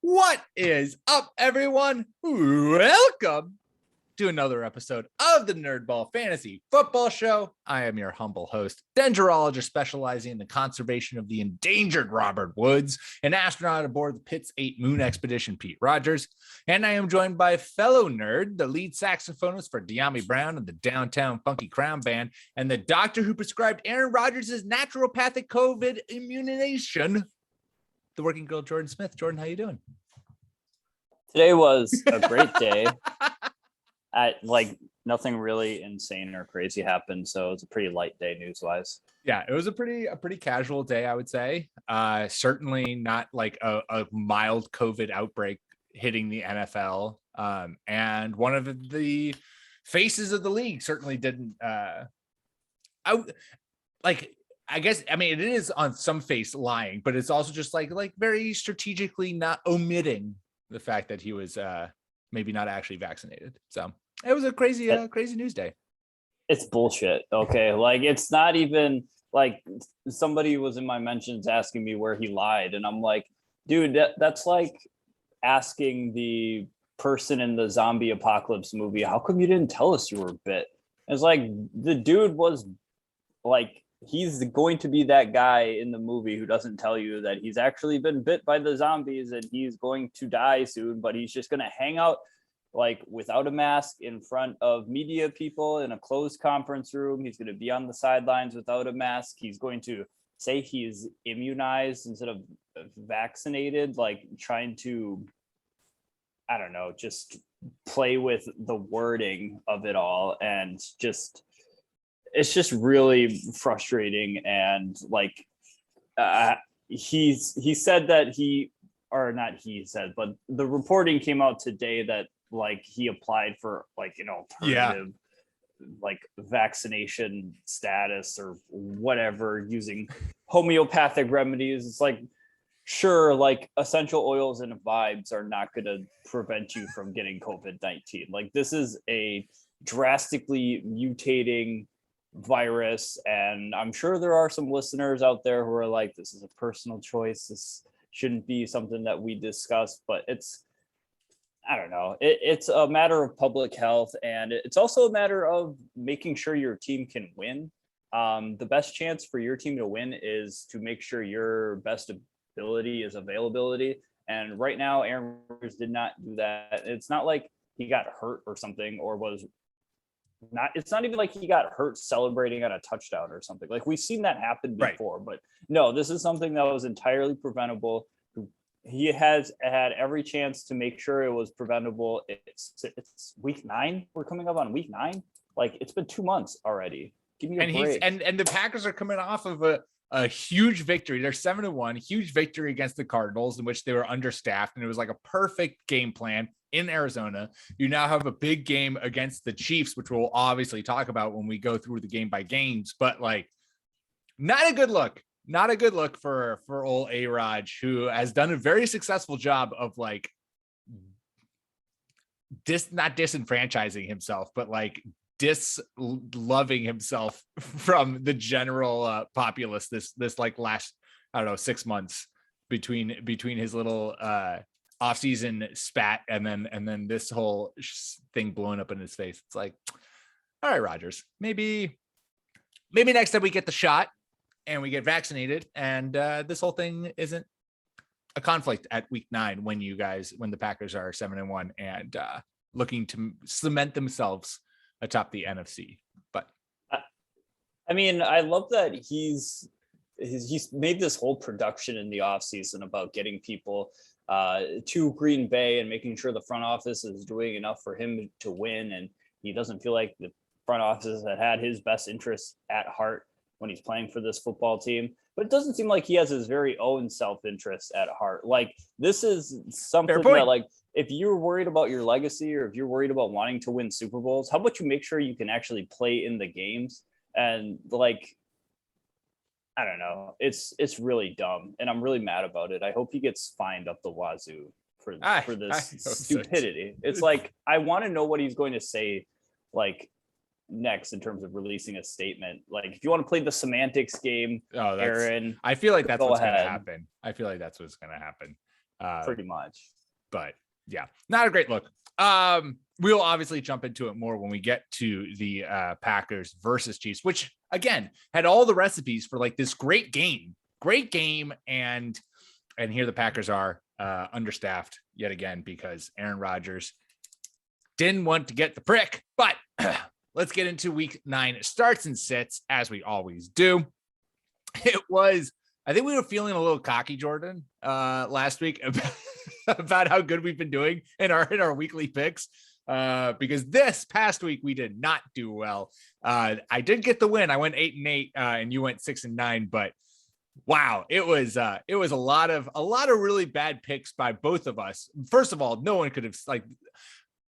What is up, everyone? Welcome to another episode of the NerdBall Fantasy Football Show. I am your humble host, dendrologist specializing in the conservation of the endangered Robert Woods, an astronaut aboard the Pitts 8 Moon Expedition, Pete Rogers. And I am joined by fellow nerd, the lead saxophonist for De'Ami Brown and the Downtown Funky Crown Band, and the doctor who prescribed Aaron Rodgers' naturopathic COVID immunization, the working girl, Jordan Smith. Jordan, how you doing? Today was a great day. Nothing really insane or crazy happened, so it's a pretty light day news-wise. Yeah, it was a pretty casual day, I would say. Certainly not like a mild COVID outbreak hitting the NFL. And one of the faces of the league certainly didn't. It is on some face lying, but it's also just like very strategically not omitting the fact that he was maybe not actually vaccinated. So it was a crazy news day. It's bullshit. Okay. It's not even like somebody was in my mentions asking me where he lied. And I'm like, dude, that's like asking the person in the zombie apocalypse movie, how come you didn't tell us you were bit? It's like the dude was like, he's going to be that guy in the movie who doesn't tell you that he's actually been bit by the zombies and he's going to die soon, but he's just going to hang out without a mask in front of media people in a closed conference room. He's going to be on the sidelines without a mask. He's going to say he's immunized instead of vaccinated, trying to, I don't know, just play with the wording of it all. And it's just really frustrating. And he said that but the reporting came out today that he applied for an alternative vaccination status or whatever using homeopathic remedies. It's sure, essential oils and vibes are not going to prevent you from getting COVID-19. This is a drastically mutating virus, and I'm sure there are some listeners out there who are like, this is a personal choice, this shouldn't be something that we discuss, but I don't know, it's a matter of public health, and it's also a matter of making sure your team can win. The best chance for your team to win is to make sure your best ability is availability, and right now Aaron Rodgers did not do that. It's not like he got hurt or something, or it's not even like he got hurt celebrating on a touchdown or something. We've seen that happen before, right. But no, this is something that was entirely preventable. He has had every chance to make sure it was preventable. It's week 9. We're coming up on week 9. It's been 2 months already. Give me a break. And the Packers are coming off of a huge victory. They're 7-1, huge victory against the Cardinals, in which they were understaffed, and it was a perfect game plan in Arizona. You now have a big game against the Chiefs, which we'll obviously talk about when we go through the game by games, but not a good look for old A-Rod, who has done a very successful job of not disenfranchising himself, but disloving himself from the general populace this last, I don't know, 6 months between his little off-season spat and then this whole thing blowing up in his face. It's all right, Rodgers, maybe next time we get the shot and we get vaccinated, and this whole thing isn't a conflict at week 9 when the Packers are 7-1 and looking to cement themselves atop the NFC. But I mean, I love that he's made this whole production in the offseason about getting people to Green Bay and making sure the front office is doing enough for him to win, and he doesn't feel like the front office had his best interests at heart when he's playing for this football team. But it doesn't seem like he has his very own self-interest at heart. This is something that, if you're worried about your legacy, or if you're worried about wanting to win Super Bowls, how about you make sure you can actually play in the games? And I don't know, it's really dumb, and I'm really mad about it. I hope he gets fined up the wazoo for this stupidity. It's I want to know what he's going to say next in terms of releasing a statement. If you want to play the semantics game, Aaron, I feel like that's what's going to happen. Pretty much. But yeah, not a great look. We'll obviously jump into it more when we get to the Packers versus Chiefs, which again had all the recipes for like this great game, and here the Packers are understaffed yet again because Aaron Rodgers didn't want to get the prick. But let's get into week 9 starts and sits as we always do. It was, I think we were feeling a little cocky, Jordan, last week about how good we've been doing in our weekly picks. Because this past week we did not do well. I did get the win. I went 8-8, and you went 6-9. But wow, it was a lot of really bad picks by both of us. First of all, no one could have, like,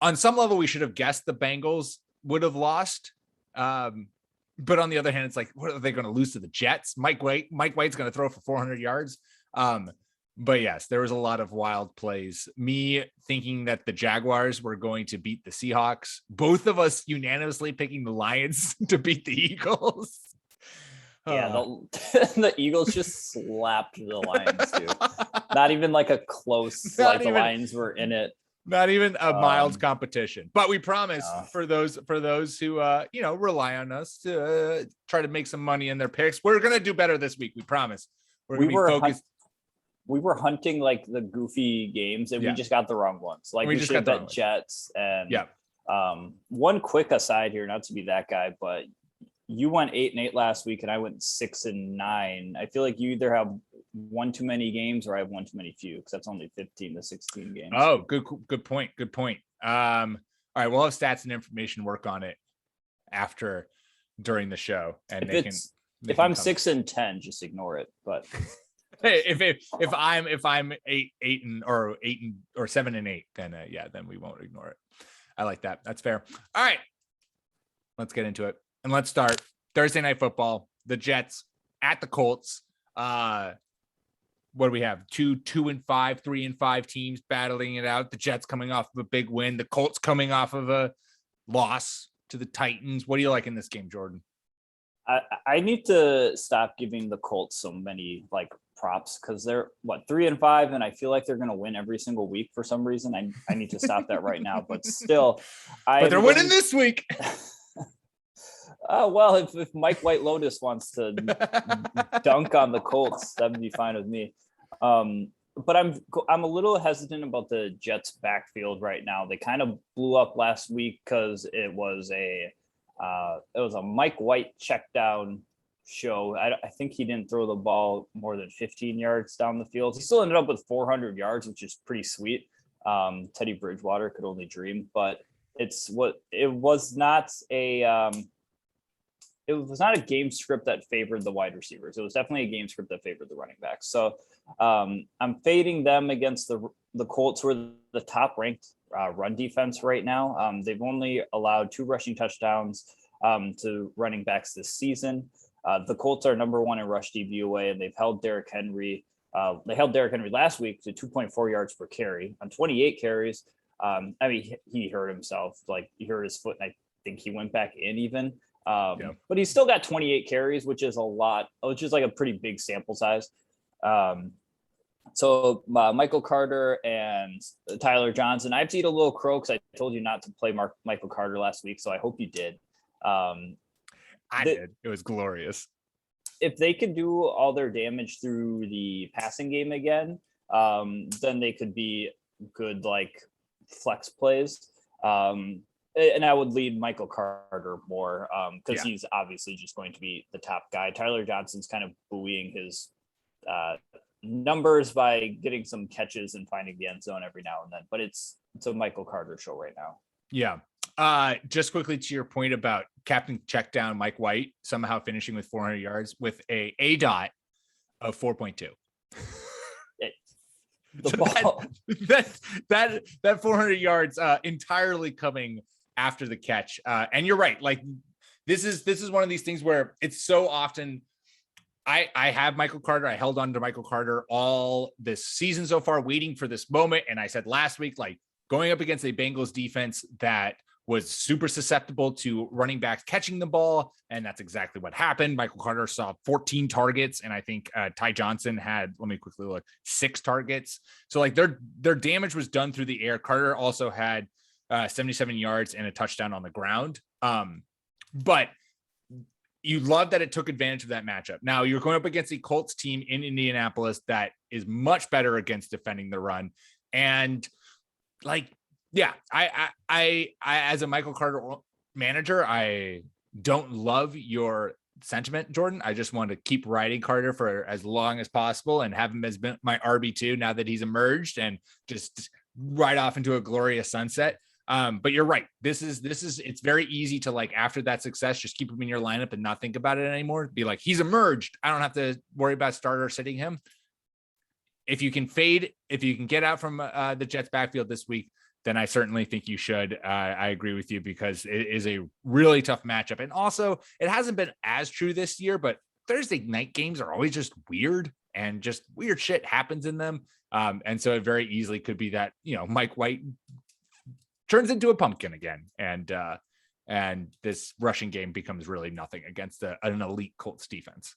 on some level we should have guessed the Bengals would have lost. But on the other hand, it's like, what are they going to lose to the Jets? Mike White's going to throw for 400 yards. But yes, there was a lot of wild plays. Me thinking that the Jaguars were going to beat the Seahawks. Both of us unanimously picking the Lions to beat the Eagles. Yeah, the Eagles just slapped the Lions too. Not even like a close, like the Lions were in it. Not even a mild competition. But we promise for those who rely on us to try to make some money in their picks, we're gonna do better this week. We promise. We were hunting like the goofy games, and we just got the wrong ones. Like we should have bet Jets. And one quick aside here, not to be that guy, but you went 8-8 last week, and I went 6-9. I feel like you either have one too many games or I have one too many few, because that's only 15 to 16 games. Oh, good point. All right, we'll have stats and information work on it during the show, and if I'm 6-10, just ignore it. But hey, if I'm 8 or 7-8, then then we won't ignore it. I like that. That's fair. All right, let's get into it, and let's start Thursday Night Football. The Jets at the Colts. What do we have? 2-5, 3-5 teams battling it out. The Jets coming off of a big win. The Colts coming off of a loss to the Titans. What do you like in this game, Jordan? I need to stop giving the Colts so many like props, because they're 3-5, and I feel like they're going to win every single week for some reason. I need to stop that right now, but still, but they're winning this week. Well, if Mike White Lotus wants to dunk on the Colts, that'd be fine with me. But I'm a little hesitant about the Jets backfield right now. They kind of blew up last week because it was a Mike White check down show. I think he didn't throw the ball more than 15 yards down the field. He still ended up with 400 yards, which is pretty sweet. Teddy Bridgewater could only dream, but it was not a game script that favored the wide receivers. It was definitely a game script that favored the running backs. So I'm fading them against the Colts, who are the top ranked run defense right now. They've only allowed 2 rushing touchdowns to running backs this season. The Colts are number 1 in rush DVOA, and they've held Derrick Henry. They held Derrick Henry last week to 2.4 yards per carry on 28 carries. He hurt himself. Like, he hurt his foot, and I think he went back in even. But he's still got 28 carries, which is a lot, which is like a pretty big sample size. So Michael Carter and Tyler Johnson, I have to eat a little crow because I told you not to play Michael Carter last week, so I hope you did. I did. It was glorious. If they could do all their damage through the passing game again, then they could be good, like, flex plays. And I would lead Michael Carter more because he's obviously just going to be the top guy. Tyler Johnson's kind of buoying his numbers by getting some catches and finding the end zone every now and then. But it's a Michael Carter show right now. Yeah. Just quickly to your point about Captain Checkdown Mike White somehow finishing with 400 yards with a dot of 4.2. The ball. That 400 yards entirely coming after the catch. And you're right. Like, this is one of these things where it's so often I have Michael Carter. I held on to Michael Carter all this season so far, waiting for this moment. And I said last week, like, going up against a Bengals defense that was super susceptible to running backs catching the ball, and that's exactly what happened. Michael Carter saw 14 targets, and I think Ty Johnson had, let me quickly look, 6 targets. So like their damage was done through the air. Carter also had 77 yards and a touchdown on the ground. But you love that it took advantage of that matchup. Now you're going up against a Colts team in Indianapolis that is much better against defending the run. And like, yeah, I as a Michael Carter manager, I don't love your sentiment, Jordan. I just want to keep riding Carter for as long as possible and have him as my RB2 now that he's emerged and just ride off into a glorious sunset. But you're right. This is, it's very easy to like, after that success, just keep him in your lineup and not think about it anymore. Be like, he's emerged. I don't have to worry about starter sitting him. If you can fade, if you can get out from the Jets backfield this week, then I certainly think you should. I agree with you because it is a really tough matchup. And also it hasn't been as true this year, but Thursday night games are always just weird and just weird shit happens in them. And so it very easily could be that, Mike White turns into a pumpkin again. And this rushing game becomes really nothing against an elite Colts defense.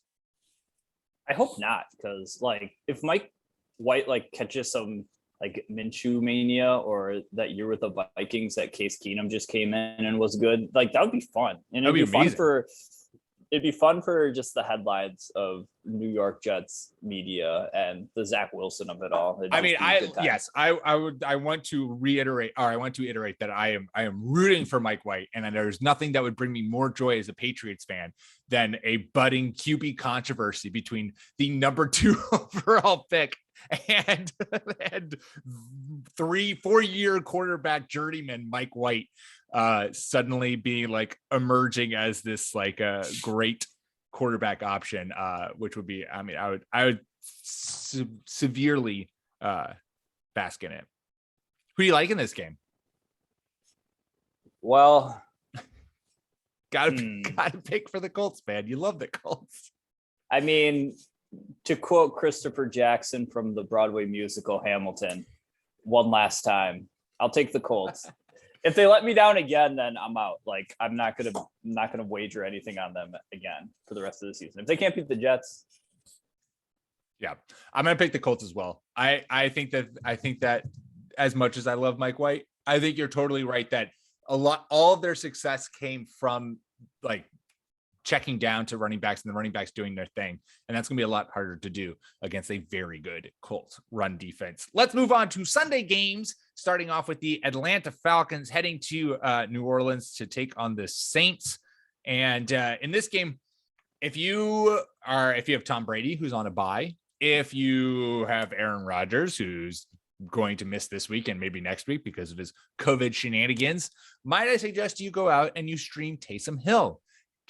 I hope not. Cause like if Mike White like catches some like Minshew mania or that year with the Vikings that Case Keenum just came in and was good, like that would be fun. And it'd be fun for just the headlines of New York Jets media and the Zach Wilson of it all. I want to iterate that I am rooting for Mike White, and there's nothing that would bring me more joy as a Patriots fan than a budding QB controversy between the number 2 overall pick and 3-4 year quarterback journeyman Mike White suddenly being like emerging as this like a great quarterback option, which would be, I would severely bask in it. Who do you like in this game? Well, gotta pick for the Colts, man. You love the Colts. I mean, to quote Christopher Jackson from the Broadway musical Hamilton, one last time, I'll take the Colts. If they let me down again, then I'm out. Like I'm not gonna wager anything on them again for the rest of the season. If they can't beat the Jets, yeah, I'm gonna pick the Colts as well. I think that as much as I love Mike White, I think you're totally right that all of their success came from like checking down to running backs and the running backs doing their thing. And that's going to be a lot harder to do against a very good Colts run defense. Let's move on to Sunday games, starting off with the Atlanta Falcons heading to New Orleans to take on the Saints. And in this game, if you have Tom Brady, who's on a bye, if you have Aaron Rodgers, who's going to miss this week and maybe next week because of his COVID shenanigans, might I suggest you go out and you stream Taysom Hill.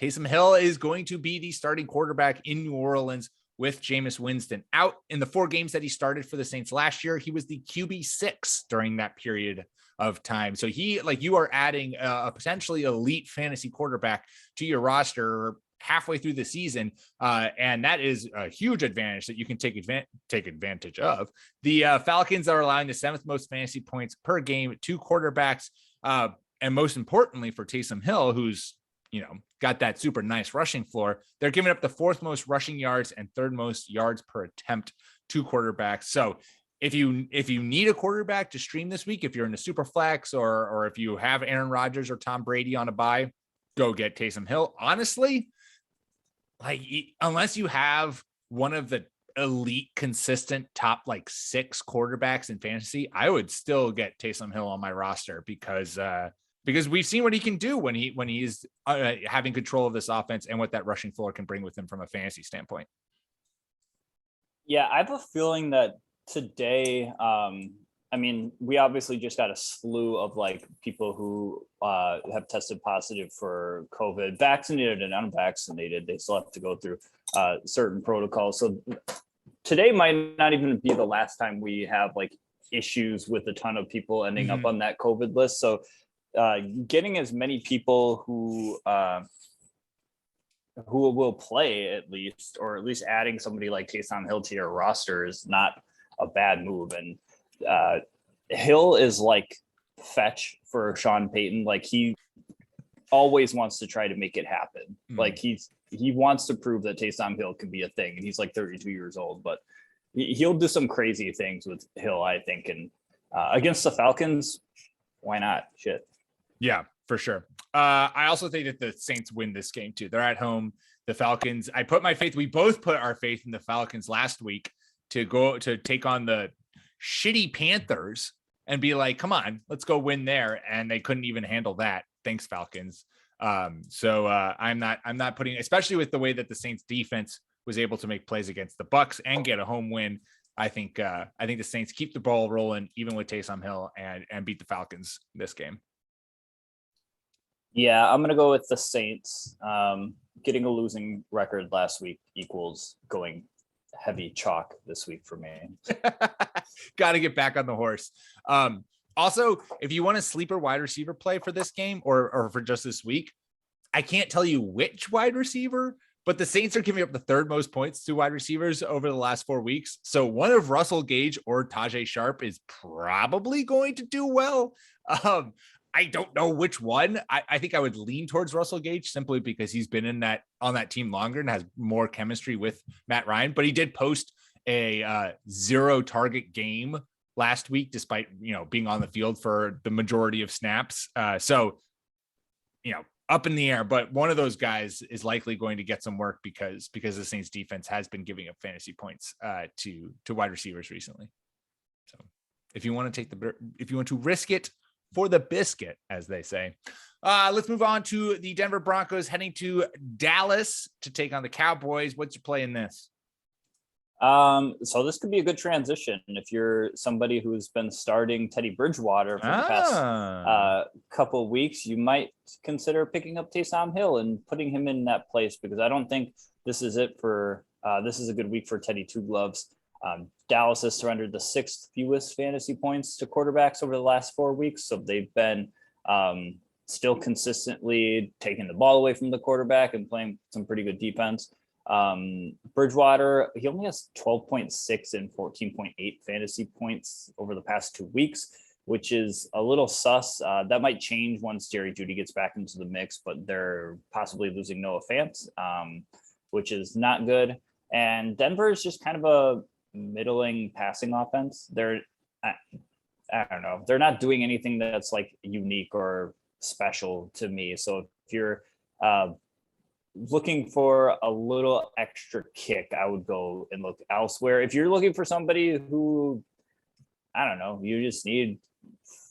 Taysom Hill is going to be the starting quarterback in New Orleans with Jameis Winston out. In the 4 games that he started for the Saints last year, he was the QB6 during that period of time. So you are adding a potentially elite fantasy quarterback to your roster halfway through the season. And that is a huge advantage that you can take advantage of. The Falcons are allowing the 7th most fantasy points per game to quarterbacks. And most importantly for Taysom Hill, who's got that super nice rushing floor, they're giving up the 4th most rushing yards and 3rd most yards per attempt to quarterbacks. So if you need a quarterback to stream this week, if you're in a super flex or if you have Aaron Rodgers or Tom Brady on a bye, go get Taysom Hill. Honestly, like unless you have one of the elite, consistent top 6 quarterbacks in fantasy, I would still get Taysom Hill on my roster because we've seen what he can do when he's having control of this offense and what that rushing floor can bring with him from a fantasy standpoint. Yeah, I have a feeling that today, we obviously just got a slew of people who have tested positive for COVID, vaccinated and unvaccinated. They still have to go through certain protocols. So today might not even be the last time we have issues with a ton of people ending up on that COVID list. So getting as many people who will play at least, or at least adding somebody like Taysom Hill to your roster is not a bad move. And Hill is fetch for Sean Payton. Like he always wants to try to make it happen. Like he wants to prove that Taysom Hill can be a thing, and he's like 32 years old, but he'll do some crazy things with Hill, I think. And against the Falcons, why not? Shit. Yeah, for sure. I also think that the Saints win this game too. They're at home. The Falcons, we both put our faith in the Falcons last week to go to take on the shitty Panthers and be like, come on, let's go win there. And they couldn't even handle that. Thanks, Falcons. So I'm not putting, especially with the way that the Saints defense was able to make plays against the Bucs and get a home win. I think the Saints keep the ball rolling even with Taysom Hill and beat the Falcons this game. Yeah, I'm going to go with the Saints. Getting a losing record last week equals going heavy chalk this week for me. Got to get back on the horse. Also, if you want a sleeper wide receiver play for this game or for just this week, I can't tell you which wide receiver, but the Saints are giving up the third most points to wide receivers over the last 4 weeks. So one of Russell Gage or Tajay Sharp is probably going to do well. I don't know which one. I think I would lean towards Russell Gage simply because he's been on that team longer and has more chemistry with Matt Ryan, but he did post a 0 target game last week, despite, being on the field for the majority of snaps. So, up in the air, but one of those guys is likely going to get some work because the Saints defense has been giving up fantasy points to wide receivers recently. So if you want to risk it for the biscuit, as they say, let's move on to the Denver Broncos heading to Dallas to take on the Cowboys. What's your play in this? So this could be a good transition. If you're somebody who's been starting Teddy Bridgewater for the past couple of weeks, you might consider picking up Taysom Hill and putting him in that place, because I don't think this is it for this is a good week for Teddy Two Gloves. Dallas has surrendered the 6th fewest fantasy points to quarterbacks over the last 4 weeks. So they've been still consistently taking the ball away from the quarterback and playing some pretty good defense. Bridgewater, he only has 12.6 and 14.8 fantasy points over the past 2 weeks, which is a little sus. That might change once Jerry Jeudy gets back into the mix, but they're possibly losing Noah Fant, which is not good. And Denver is just kind of a middling passing offense. I don't know. They're not doing anything that's like unique or special to me. So if you're looking for a little extra kick, I would go and look elsewhere. If you're looking for somebody who, I don't know, you just need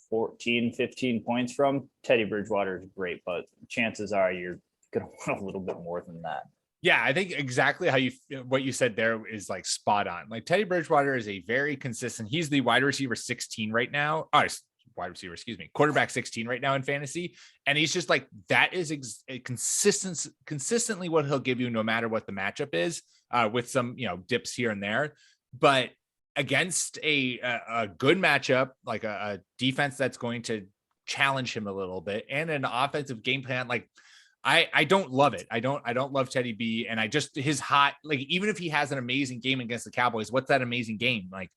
14, 15 points from, Teddy Bridgewater is great, but chances are you're going to want a little bit more than that. Yeah, I think exactly what you said there is like spot on. Like Teddy Bridgewater is a very consistent. He's the wide receiver 16 right now. Quarterback 16 right now in fantasy. And he's just like, that is consistently what he'll give you no matter what the matchup is, with some, dips here and there. But against a good matchup, like a defense that's going to challenge him a little bit, and an offensive game plan, like I don't love it. I don't love Teddy B. And his hot, like, even if he has an amazing game against the Cowboys, what's that amazing game? Like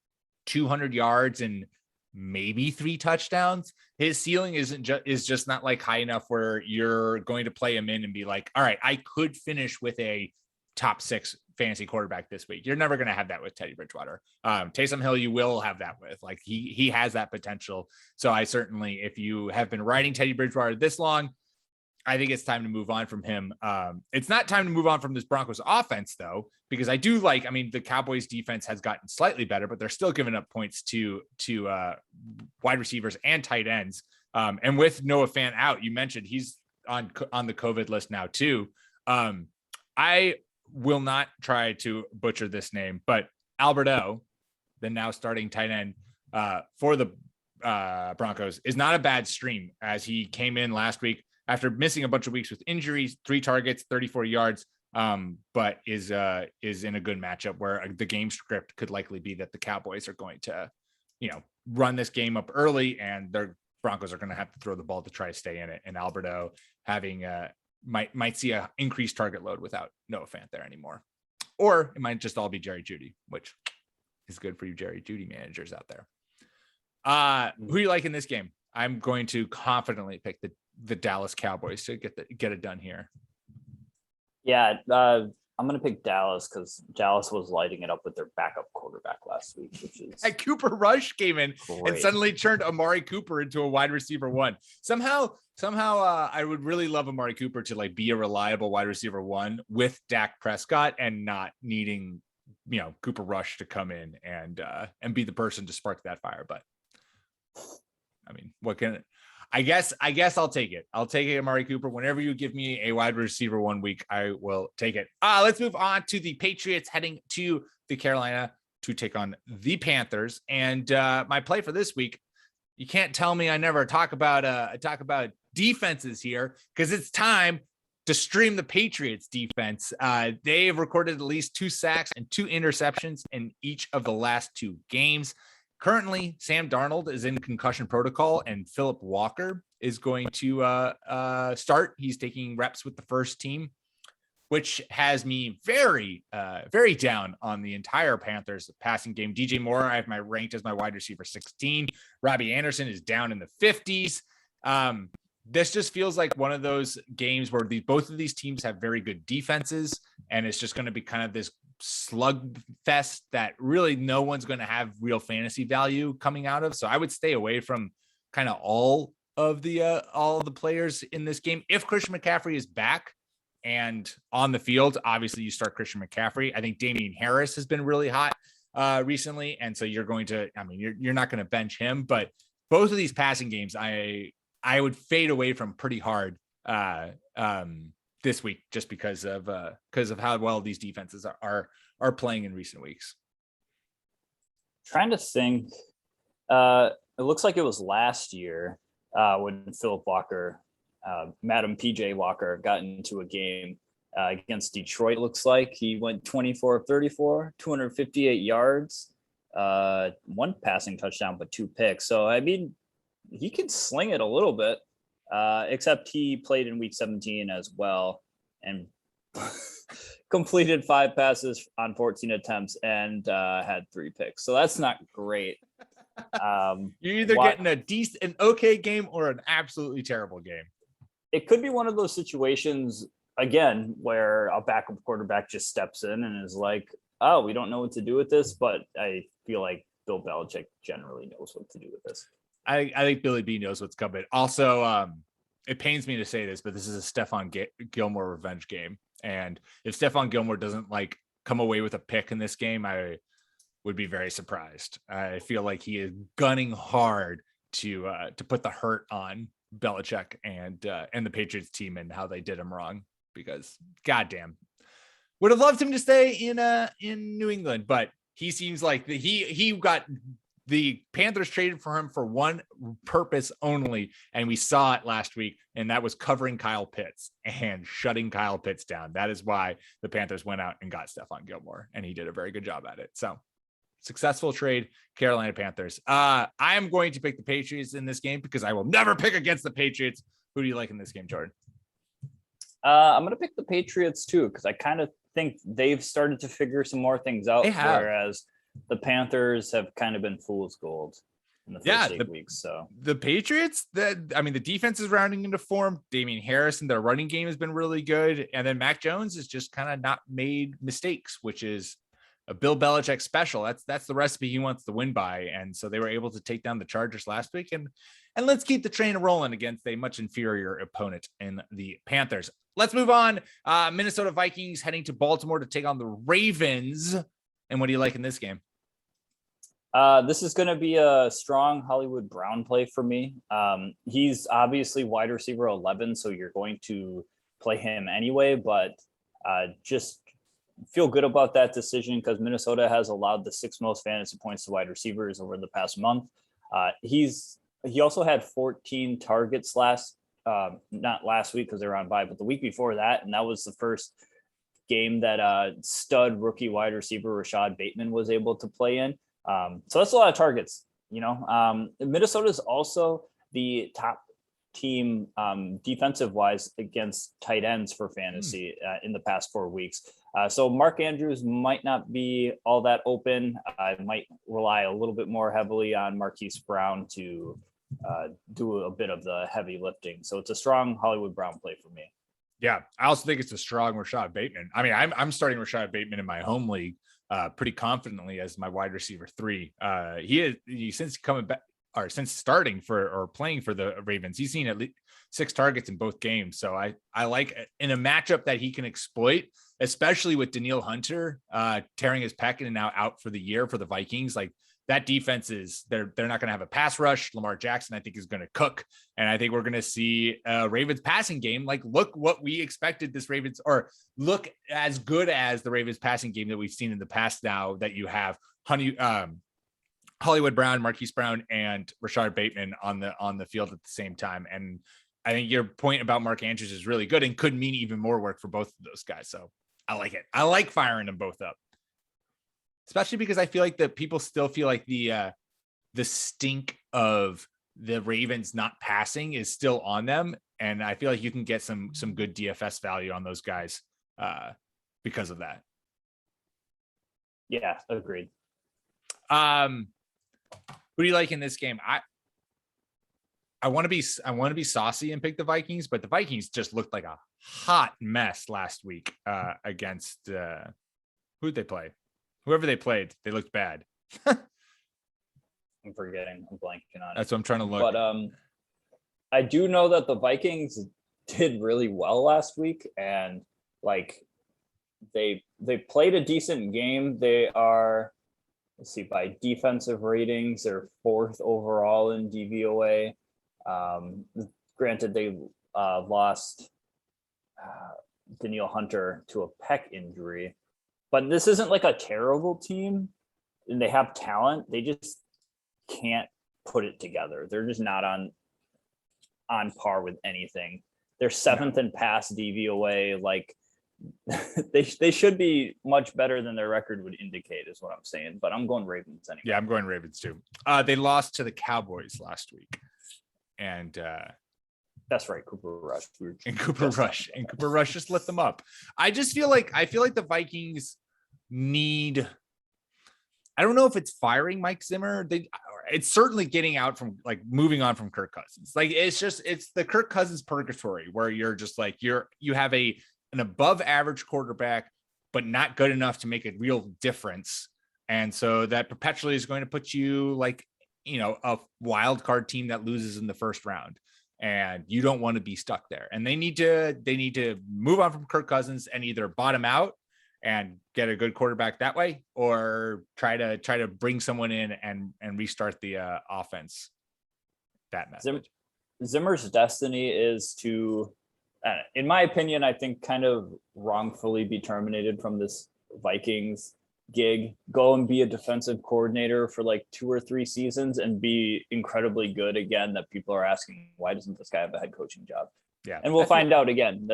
200 yards and maybe 3 touchdowns. His ceiling is just not like high enough where you're going to play him in and be like, all right, I could finish with a top 6 fantasy quarterback this week. You're never going to have that with Teddy Bridgewater. Taysom Hill, you will have that with, like, he has that potential. So I certainly, if you have been riding Teddy Bridgewater this long, I think it's time to move on from him. It's not time to move on from this Broncos offense, though, because the Cowboys defense has gotten slightly better, but they're still giving up points to wide receivers and tight ends. And with Noah Fant out, you mentioned he's on the COVID list now too. I will not try to butcher this name, but Alberto, the now starting tight end for the Broncos, is not a bad stream, as he came in last week after missing a bunch of weeks with injuries, 3 targets, 34 yards, but is in a good matchup where the game script could likely be that the Cowboys are going to, run this game up early, and their Broncos are going to have to throw the ball to try to stay in it. And Alberto might see an increased target load without Noah Fant there anymore. Or it might just all be Jerry Jeudy, which is good for you Jerry Jeudy managers out there. Who do you like in this game? I'm going to confidently pick the Dallas Cowboys to get it done here. Yeah, I'm going to pick Dallas because Dallas was lighting it up with their backup quarterback last week, which is and Cooper Rush came in great. And suddenly turned Amari Cooper into a wide receiver one. Somehow, I would really love Amari Cooper to like be a reliable wide receiver one with Dak Prescott and not needing, Cooper Rush to come in and be the person to spark that fire. But I mean, I guess I'll take it. I'll take it, Amari Cooper. Whenever you give me a wide receiver 1 week, I will take it. Let's move on to the Patriots heading to the Carolina to take on the Panthers. And my play for this week, you can't tell me I never talk about defenses here, because it's time to stream the Patriots defense. They've recorded at least 2 sacks and 2 interceptions in each of the last 2 games. Currently, Sam Darnold is in concussion protocol, and Phillip Walker is going to start. He's taking reps with the first team, which has me very, very down on the entire Panthers passing game. DJ Moore, I have ranked as my wide receiver 16. Robbie Anderson is down in the 50s. This just feels like one of those games where both of these teams have very good defenses, and it's just going to be kind of this slugfest that really no one's going to have real fantasy value coming out of. So I would stay away from kind of all of the players in this game. If Christian McCaffrey is back and on the field, obviously you start Christian McCaffrey. I think Damian Harris has been really hot recently, and so you're not going to bench him. But both of these passing games, I would fade away from pretty hard this week, just because of how well these defenses are playing in recent weeks. Trying to think, it looks like it was last year when Phillip Walker, Madam PJ Walker, got into a game against Detroit. Looks like he went 24 of 34, 258 yards, 1 passing touchdown, but 2 picks. So I mean, he can sling it a little bit, except he played in week 17 as well and completed 5 passes on 14 attempts and had 3 picks. So that's not great. You're either getting an okay game or an absolutely terrible game. It could be one of those situations, again, where a backup quarterback just steps in and is like, oh, we don't know what to do with this. But I feel like Bill Belichick generally knows what to do with this. I think Billy B knows what's coming. Also, it pains me to say this, but this is a Stephon Gilmore revenge game. And if Stephon Gilmore doesn't come away with a pick in this game, I would be very surprised. I feel like he is gunning hard to put the hurt on Belichick and the Patriots team and how they did him wrong, because goddamn, would have loved him to stay in New England, but he seems like he got the Panthers traded for him for one purpose only, and we saw it last week, and that was covering Kyle Pitts and shutting Kyle Pitts down. That is why the Panthers went out and got Stephon Gilmore, and he did a very good job at it. So successful trade, Carolina Panthers. I am going to pick the Patriots in this game because I will never pick against the Patriots. Who do you like in this game, Jordan? I'm going to pick the Patriots too, because I kind of think they've started to figure some more things out, whereas the Panthers have kind of been fool's gold in the first 8 weeks. So the Patriots, the defense is rounding into form. Damian Harris and their running game has been really good. And then Mac Jones has just kind of not made mistakes, which is a Bill Belichick special. That's the recipe he wants to win by. And so they were able to take down the Chargers last week. And let's keep the train rolling against a much inferior opponent in the Panthers. Let's move on. Minnesota Vikings heading to Baltimore to take on the Ravens. And what do you like in this game? This is going to be a strong Hollywood Brown play for me. He's obviously wide receiver 11, so you're going to play him anyway, but just feel good about that decision because Minnesota has allowed the 6th most fantasy points to wide receivers over the past month. He also had 14 targets not last week because they were on bye, but the week before that, and that was the first game that stud rookie wide receiver Rashad Bateman was able to play in. So that's a lot of targets, Minnesota is also the top team defensive wise against tight ends for fantasy in the past 4 weeks. So Mark Andrews might not be all that open. I might rely a little bit more heavily on Marquise Brown to do a bit of the heavy lifting. So it's a strong Hollywood Brown play for me. Yeah, I also think it's a strong Rashad Bateman. I mean, I'm starting Rashad Bateman in my home league pretty confidently as my wide receiver 3. Since coming back or since starting for or playing for the Ravens, he's seen at least 6 targets in both games. So I like in a matchup that he can exploit, especially with Danielle Hunter tearing his pec and now out for the year for the Vikings. Like that defense they're not going to have a pass rush. Lamar Jackson, I think, is going to cook. And I think we're going to see a Ravens passing game. Like, look what we expected this Ravens, or look as good as the Ravens passing game that we've seen in the past now that you have Hollywood Brown, Marquise Brown, and Rashad Bateman on the field at the same time. And I think your point about Mark Andrews is really good and could mean even more work for both of those guys. So I like it. I like firing them both up, especially because I feel like that people still feel like the stink of the Ravens not passing is still on them. And I feel like you can get some good DFS value on those guys because of that. Yeah, agreed. Who do you like in this game? I want to be saucy and pick the Vikings, but the Vikings just looked like a hot mess last week against who'd they play? Whoever they played, they looked bad. I'm forgetting. I'm blanking on it. That's what I'm trying to look. But I do know that the Vikings did really well last week, and like they played a decent game. They are, let's see, by defensive ratings, they're 4th overall in DVOA. Granted, they lost Danielle Hunter to a pec injury, but this isn't like a terrible team, and they have talent. They just can't put it together. They're just not on par with anything. They're 7th in pass DVOA. Like they should be much better than their record would indicate, is what I'm saying. But I'm going Ravens anyway. Yeah, I'm going Ravens too. They lost to the Cowboys last week, and that's right, Cooper Rush. Cooper Rush just lit them up. I feel like the Vikings need. I don't know if it's firing Mike Zimmer. It's certainly getting out from, like, moving on from Kirk Cousins. Like it's the Kirk Cousins purgatory where you're just like you have an above average quarterback, but not good enough to make a real difference. And so that perpetually is going to put you like, a wild card team that loses in the first round, and you don't want to be stuck there. And they need to move on from Kirk Cousins and either bottom out and get a good quarterback that way, or try to bring someone in and restart the offense. That method. Zimmer's destiny is to, in my opinion, I think kind of wrongfully be terminated from this Vikings gig, go and be a defensive coordinator for like 2 or 3 seasons and be incredibly good again, that people are asking, why doesn't this guy have a head coaching job? Yeah. And we'll find out again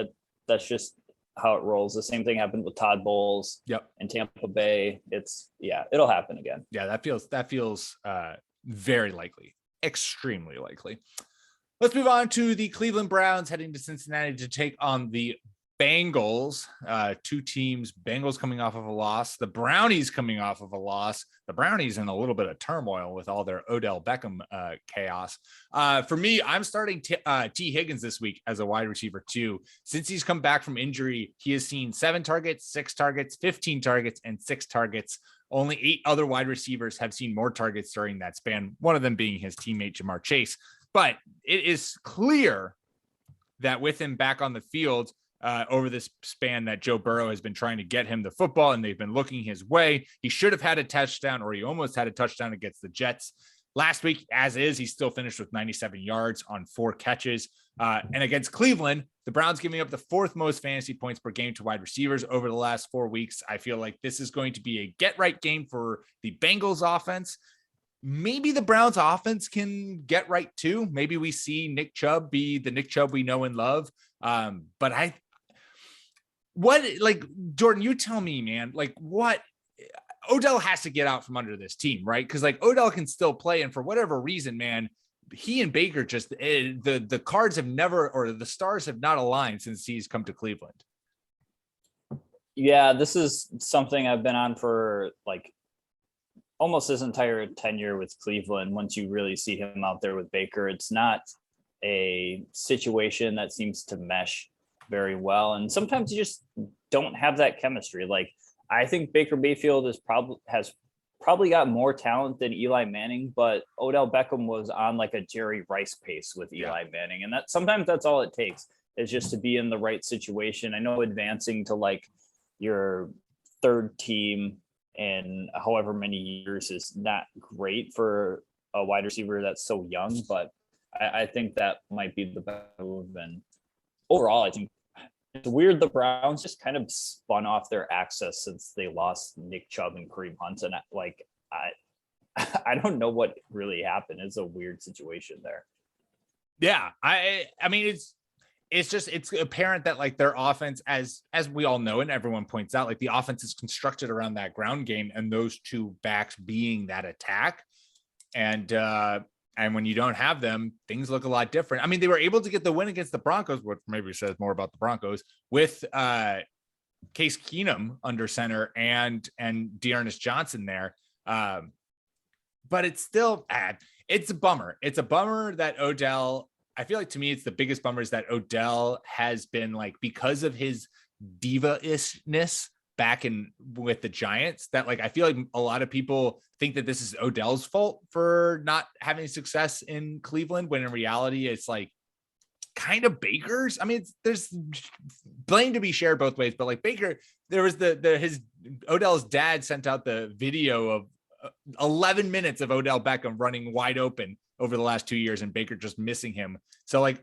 that's just how it rolls. The same thing happened with Todd Bowles and Tampa Bay. It'll happen again. Yeah, that feels very likely, extremely likely. Let's move on to the Cleveland Browns heading to Cincinnati to take on the Bengals. 2 teams, Bengals coming off of a loss, the Brownies coming off of a loss. The Brownies in a little bit of turmoil with all their Odell Beckham chaos. For me, I'm starting T. Higgins this week as a wide receiver too. Since he's come back from injury, he has seen 7 targets, 6 targets, 15 targets, and 6 targets. Only 8 other wide receivers have seen more targets during that span, one of them being his teammate Jamar Chase. But it is clear that with him back on the field, over this span, that Joe Burrow has been trying to get him the football, and they've been looking his way. He should have had a touchdown, or he almost had a touchdown against the Jets last week. As is, he still finished with 97 yards on 4 catches. And against Cleveland, the Browns giving up the 4th most fantasy points per game to wide receivers over the last 4 weeks. I feel like this is going to be a get-right game for the Bengals offense. Maybe the Browns offense can get right too. Maybe we see Nick Chubb be the Nick Chubb we know and love. But Jordan, you tell me, man, like what Odell has to get out from under this team, right? Because like Odell can still play, and for whatever reason, man, he and Baker just the cards have never, or the stars have not aligned since he's come to Cleveland. Yeah, this is something I've been on for like almost his entire tenure with Cleveland, once you really see him out there with Baker, it's not a situation that seems to mesh very well. And sometimes you just don't have that chemistry. Like, I think Baker Mayfield has probably got more talent than Eli Manning, but Odell Beckham was on like a Jerry Rice pace with Eli Manning. And sometimes that's all it takes, is just to be in the right situation. I know advancing to like your third team in however many years is not great for a wide receiver that's so young, but I think that might be the best move. And overall, I think it's weird the Browns just kind of spun off their access since they lost Nick Chubb and Kareem Hunt. And I don't know what really happened. It's a weird situation there. Yeah. I mean, it's apparent that like their offense, as we all know, and everyone points out, like the offense is constructed around that ground game and those two backs being that attack. And when you don't have them, things look a lot different. I mean, they were able to get the win against the Broncos, which maybe says more about the Broncos, with Case Keenum under center and Dearness Johnson there. But it's still bad. It's a bummer. It's a bummer that Odell, I feel like to me, it's the biggest bummer is that Odell has been like, because of his diva-ishness back in with the Giants, that like, I feel like a lot of people think that this is Odell's fault for not having success in Cleveland, when in reality, it's like kind of Baker's. I mean, there's blame to be shared both ways, but like Baker, there was his Odell's dad sent out the video of 11 minutes of Odell Beckham running wide open over the last 2 years and Baker just missing him. So like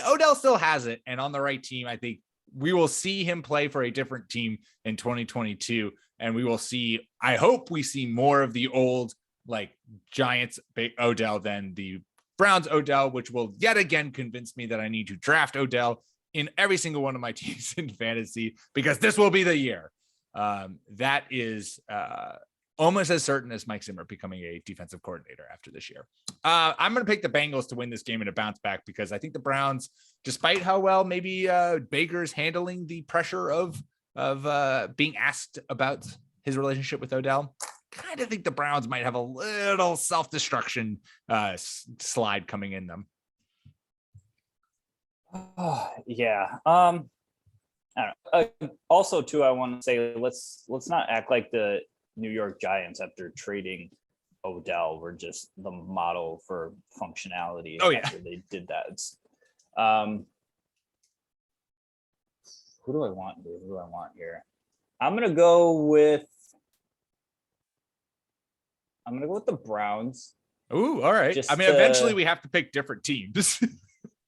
Odell still has it, and on the right team. I think we will see him play for a different team in 2022. And we will see, I hope we see more of the old like Giants Odell than the Browns Odell, which will yet again convince me that I need to draft Odell in every single one of my teams in fantasy, because this will be the year. That is almost as certain as Mike Zimmer becoming a defensive coordinator after this year. I'm going to pick the Bengals to win this game and a bounce back, because I think the Browns, despite how well maybe Baker's handling the pressure of being asked about his relationship with Odell, kind of think the Browns might have a little self-destruction slide coming in them. Yeah. I don't know. Also, too, I want to say let's not act like the New York Giants, after trading Odell, were just the model for functionality. Oh, yeah. After they did that. It's, who do I want here? I'm gonna go with the Browns. Ooh, all right. Just, I mean, eventually we have to pick different teams.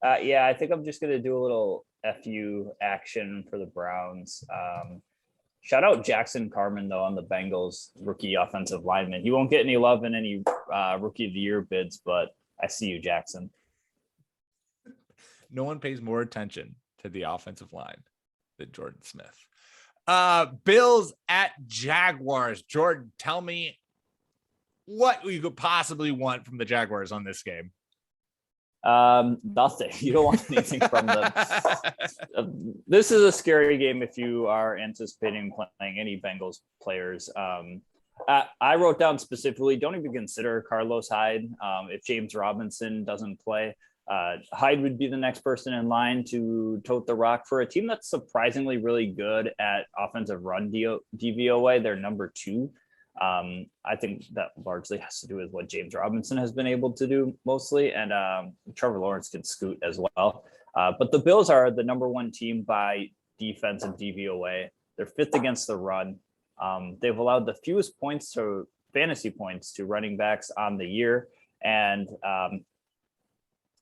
Yeah, I think I'm just gonna do a little FU action for the Browns. Shout out Jackson Carman, though, on the Bengals rookie offensive lineman. He won't get any love in any rookie of the year bids, but I see you, Jackson. No one pays more attention to the offensive line than Jordan Smith. Bills at Jaguars. Jordan, tell me what you could possibly want from the Jaguars on this game. Nothing. You don't want anything from them. This is a scary game if you are anticipating playing any Bengals players. I wrote down specifically, don't even consider Carlos Hyde. If James Robinson doesn't play, Hyde would be the next person in line to tote the rock for a team that's surprisingly really good at offensive run DVOA. They're number 2. I think that largely has to do with what James Robinson has been able to do mostly. And Trevor Lawrence can scoot as well. But the Bills are the number 1 team by defensive DVOA. They're 5th against the run. They've allowed the fewest fantasy points to running backs on the year. And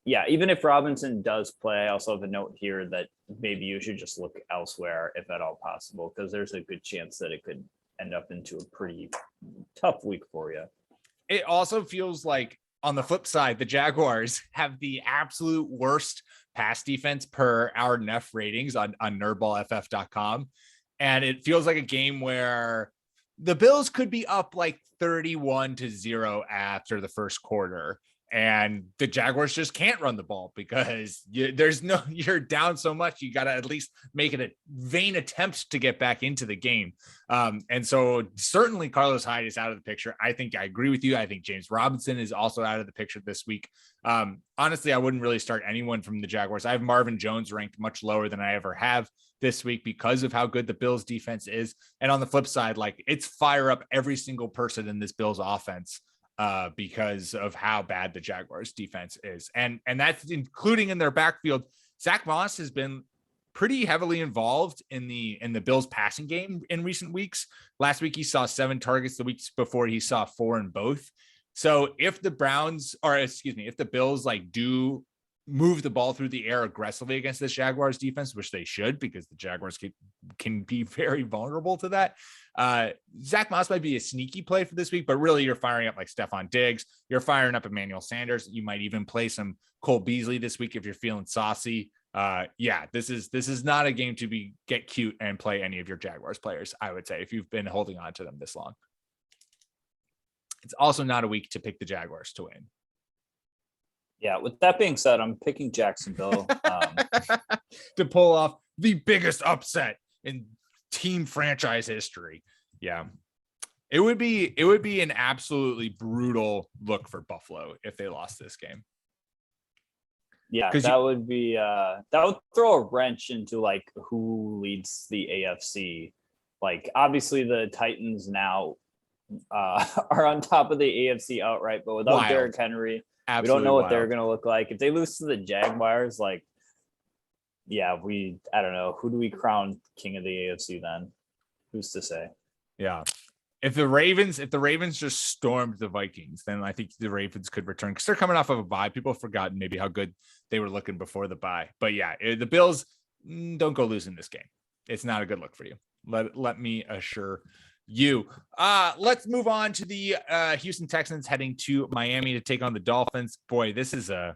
yeah, even if Robinson does play, I also have a note here that maybe you should just look elsewhere if at all possible, because there's a good chance that it could end up into a pretty tough week for you. It also feels like, on the flip side, the Jaguars have the absolute worst pass defense per our NEF ratings on NerdBallFF.com. And it feels like a game where the Bills could be up like 31-0 after the first quarter. And the Jaguars just can't run the ball because you're down so much. You got to at least make it a vain attempt to get back into the game. And so certainly Carlos Hyde is out of the picture. I think I agree with you. I think James Robinson is also out of the picture this week. Honestly, I wouldn't really start anyone from the Jaguars. I have Marvin Jones ranked much lower than I ever have this week because of how good the Bills defense is. And on the flip side, like it's fire up every single person in this Bills offense because of how bad the Jaguars defense is. And that's including in their backfield. Zach Moss has been pretty heavily involved in the Bills passing game in recent weeks. Last week, he saw 7 targets. The weeks before, he saw 4 in both. So if the if the Bills like do move the ball through the air aggressively against the Jaguars defense, which they should, because the Jaguars can be very vulnerable to that. Zach Moss might be a sneaky play for this week, but really you're firing up like Stephon Diggs. You're firing up Emmanuel Sanders. You might even play some Cole Beasley this week if you're feeling saucy. This is not a game to get cute and play any of your Jaguars players, I would say, if you've been holding on to them this long. It's also not a week to pick the Jaguars to win. Yeah, with that being said, I'm picking Jacksonville to pull off the biggest upset in team franchise history. Yeah. It would be an absolutely brutal look for Buffalo if they lost this game. Yeah, that would throw a wrench into like who leads the AFC. Like obviously the Titans now are on top of the AFC outright, but without Derrick Henry, we don't know what they're going to look like. If they lose to the Jaguars, I don't know. Who do we crown king of the AFC then? Who's to say? Yeah. If the Ravens just stormed the Vikings, then I think the Ravens could return because they're coming off of a bye. People have forgotten maybe how good they were looking before the bye. But yeah, the Bills don't go losing this game. It's not a good look for you. Let me assure you. Let's move on to the Houston Texans heading to Miami to take on the Dolphins. Boy, this is a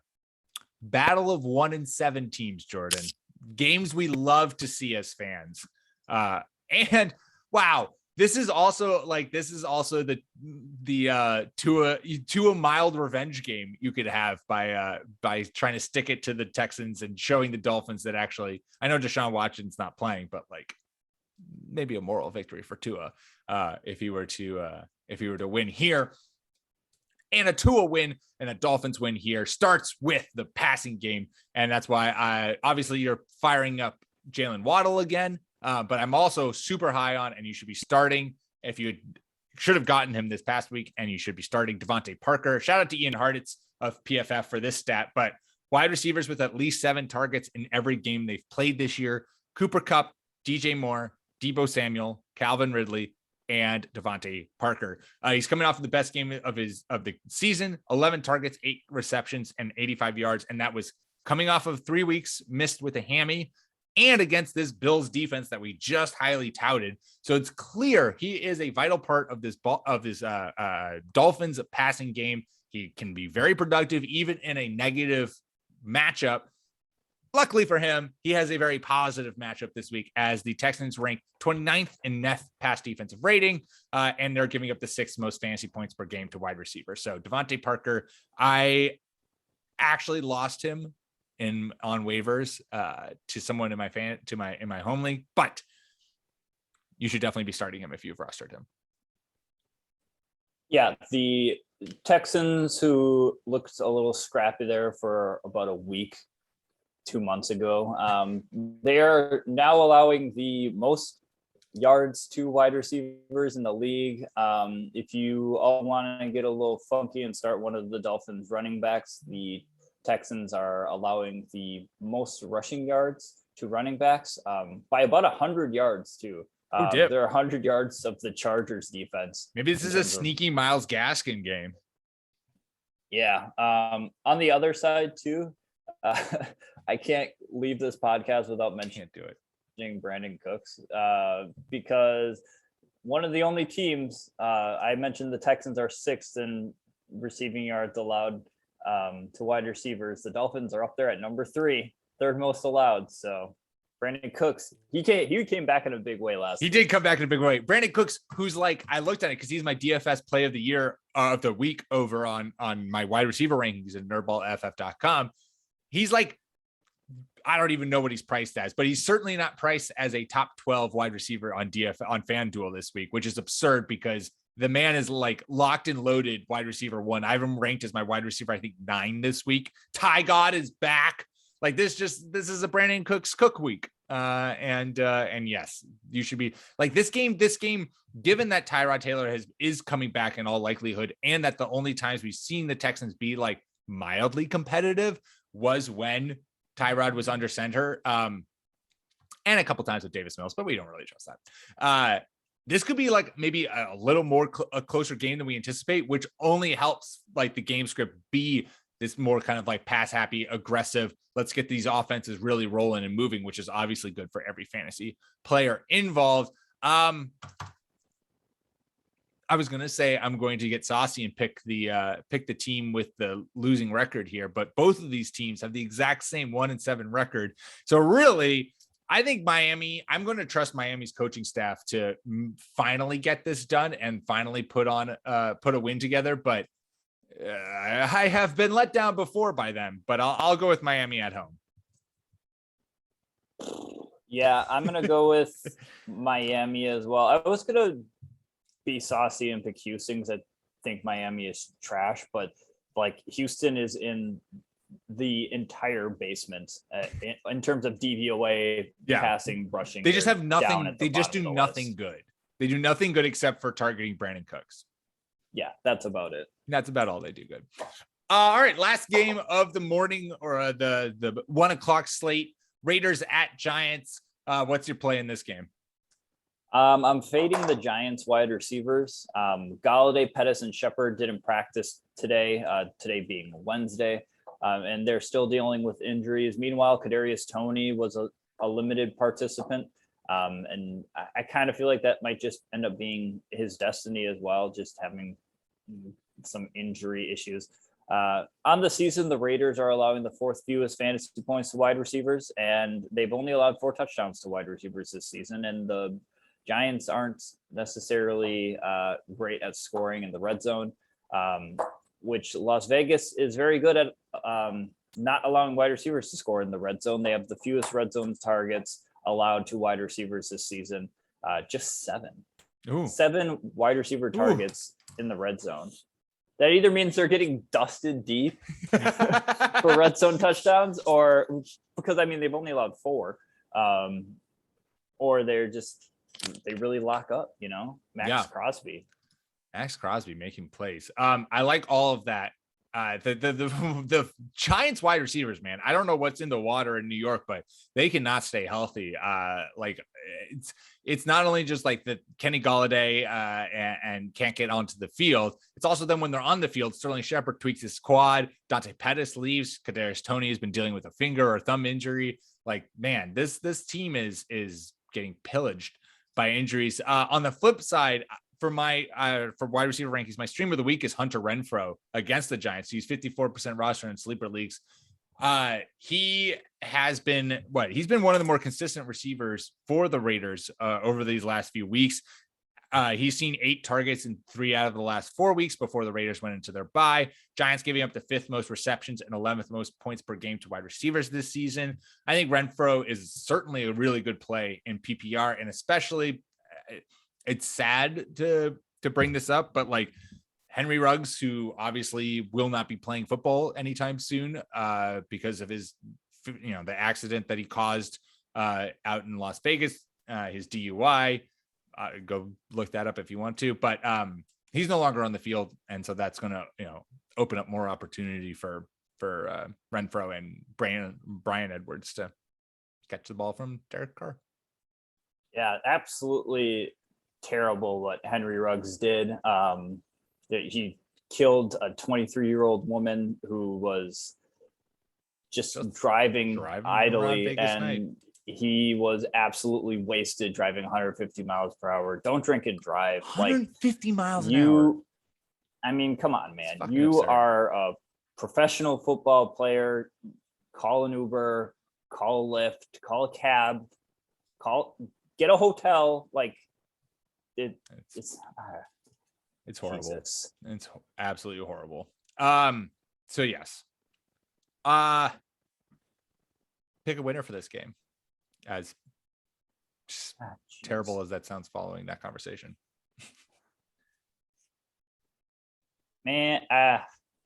battle of 1-7 teams, Jordan. Games we love to see as fans. And wow, this is also the Tua mild revenge game you could have by trying to stick it to the Texans and showing the Dolphins that actually, I know Deshaun Watson's not playing, but like maybe a moral victory for Tua if he were to win here. And a Tua win and a Dolphins win here starts with the passing game, and that's why obviously you're firing up Jalen Waddle again. But I'm also super high on, and you should be starting if you should have gotten him this past week, and you should be starting Devonte Parker. Shout out to Ian Hartitz of PFF for this stat, but wide receivers with at least 7 targets in every game they've played this year: Cooper Kupp, DJ Moore, Deebo Samuel, Calvin Ridley, and Devonte Parker. He's coming off of the best game of the season: 11 targets, 8 receptions, and 85 yards, and that was coming off of 3 weeks missed with a hammy, and against this Bills defense that we just highly touted. So it's clear he is a vital part of this Dolphins passing game. He can be very productive even in a negative matchup. Luckily for him, he has a very positive matchup this week as the Texans rank 29th in net pass defensive rating, and they're giving up the 6th most fantasy points per game to wide receivers. So Devonte Parker, I actually lost him on waivers to someone in my home league, but you should definitely be starting him if you've rostered him. Yeah, the Texans, who looked a little scrappy there for about a week 2 months ago, they are now allowing the most yards to wide receivers in the league. If you all want to get a little funky and start one of the Dolphins running backs, the Texans are allowing the most rushing yards to running backs by about 100 yards too. They're 100 yards of the Chargers defense. Maybe this is a sneaky Myles Gaskin game. Yeah. On the other side too, I can't leave this podcast without mentioning Brandon Cooks because one of the only teams I mentioned, the Texans are 6th in receiving yards allowed to wide receivers. The Dolphins are up there at number 3, third most allowed. So Brandon Cooks, he came back in a big way last week. He did come back in a big way. Brandon Cooks, who's like, I looked at it because he's my DFS play of the year of the week over on my wide receiver rankings at nerdballff.com. He's like, I don't even know what he's priced as, but he's certainly not priced as a top 12 wide receiver on FanDuel this week, which is absurd because the man is like locked and loaded wide receiver 1. I have him ranked as my wide receiver, I think 9 this week. Ty God is back. Like this is a Brandon Cooks Cook week. And yes, you should be like this game, given that Tyrod Taylor is coming back in all likelihood. And that the only times we've seen the Texans be like mildly competitive was when Tyrod was under center. And a couple times with Davis Mills, but we don't really trust that. This could be like maybe a little more a closer game than we anticipate, which only helps like the game script be this more kind of like pass happy, aggressive. Let's get these offenses really rolling and moving, which is obviously good for every fantasy player involved. I was going to say I'm going to get saucy and pick the team with the losing record here, but both of these teams have the exact same 1-7 record. So really, I think Miami, I'm going to trust Miami's coaching staff to finally get this done and finally put a win together. But I have been let down before by them, but I'll go with Miami at home. Yeah, I'm going to go with Miami as well. I was going to be saucy and pick Houston because I think Miami is trash, but like Houston is in the entire basement in terms of DVOA, passing, rushing. They just have nothing. They just do nothing good. They do nothing good except for targeting Brandon Cooks. Yeah, that's about it. That's about all they do good. All right, last game of the morning or the 1:00 slate. Raiders at Giants. What's your play in this game? I'm fading the Giants wide receivers. Galladay, Pettis, and Shepard didn't practice today. Today being Wednesday, and they're still dealing with injuries. Meanwhile, Kadarius Toney was a limited participant. And I kind of feel like that might just end up being his destiny as well, just having some injury issues. On the season, the Raiders are allowing the 4th fewest fantasy points to wide receivers, and they've only allowed 4 touchdowns to wide receivers this season. And the Giants aren't necessarily great at scoring in the red zone, which Las Vegas is very good at not allowing wide receivers to score in the red zone. They have the fewest red zone targets allowed to wide receivers this season, just 7. Ooh. 7 wide receiver targets in the red zone. That either means they're getting dusted deep for red zone touchdowns, or because I mean they've only allowed 4, or they really lock up. Max Crosby making plays. I like all of that. The Giants wide receivers, man, I don't know what's in the water in New York, but they cannot stay healthy. Like it's not only just like the Kenny Galladay and can't get onto the field. It's also then when they're on the field, Sterling Shepard tweaks his quad. Dante Pettis leaves. Kadarius Toney has been dealing with a finger or thumb injury. Like, man, this team is getting pillaged by injuries. On the flip side, for wide receiver rankings, my stream of the week is Hunter Renfrow against the Giants. He's 54% roster in sleeper leagues. He has been he's been one of the more consistent receivers for the Raiders over these last few weeks. He's seen 8 targets in 3 out of the last 4 weeks before the Raiders went into their bye. Giants giving up the 5th most receptions and 11th most points per game to wide receivers this season. I think Renfrow is certainly a really good play in PPR, and especially it's sad to bring this up, but like Henry Ruggs, who obviously will not be playing football anytime soon because of his, the accident that he caused out in Las Vegas, his DUI. Go look that up if you want to, but he's no longer on the field, and so that's going to open up more opportunity for Renfrow and Brian Edwards to catch the ball from Derek Carr. Yeah, absolutely terrible what Henry Ruggs did. He killed a 23-year-old woman who was just driving idly, and he was absolutely wasted driving 150 miles per hour. Don't drink and drive. 150 miles an hour. I mean, come on, man. You are a professional football player. Call an Uber. call a Lyft, call a cab, get a hotel. Like it's horrible. Jesus. It's absolutely horrible. So yes. Pick a winner for this game. As terrible as that sounds following that conversation. Man,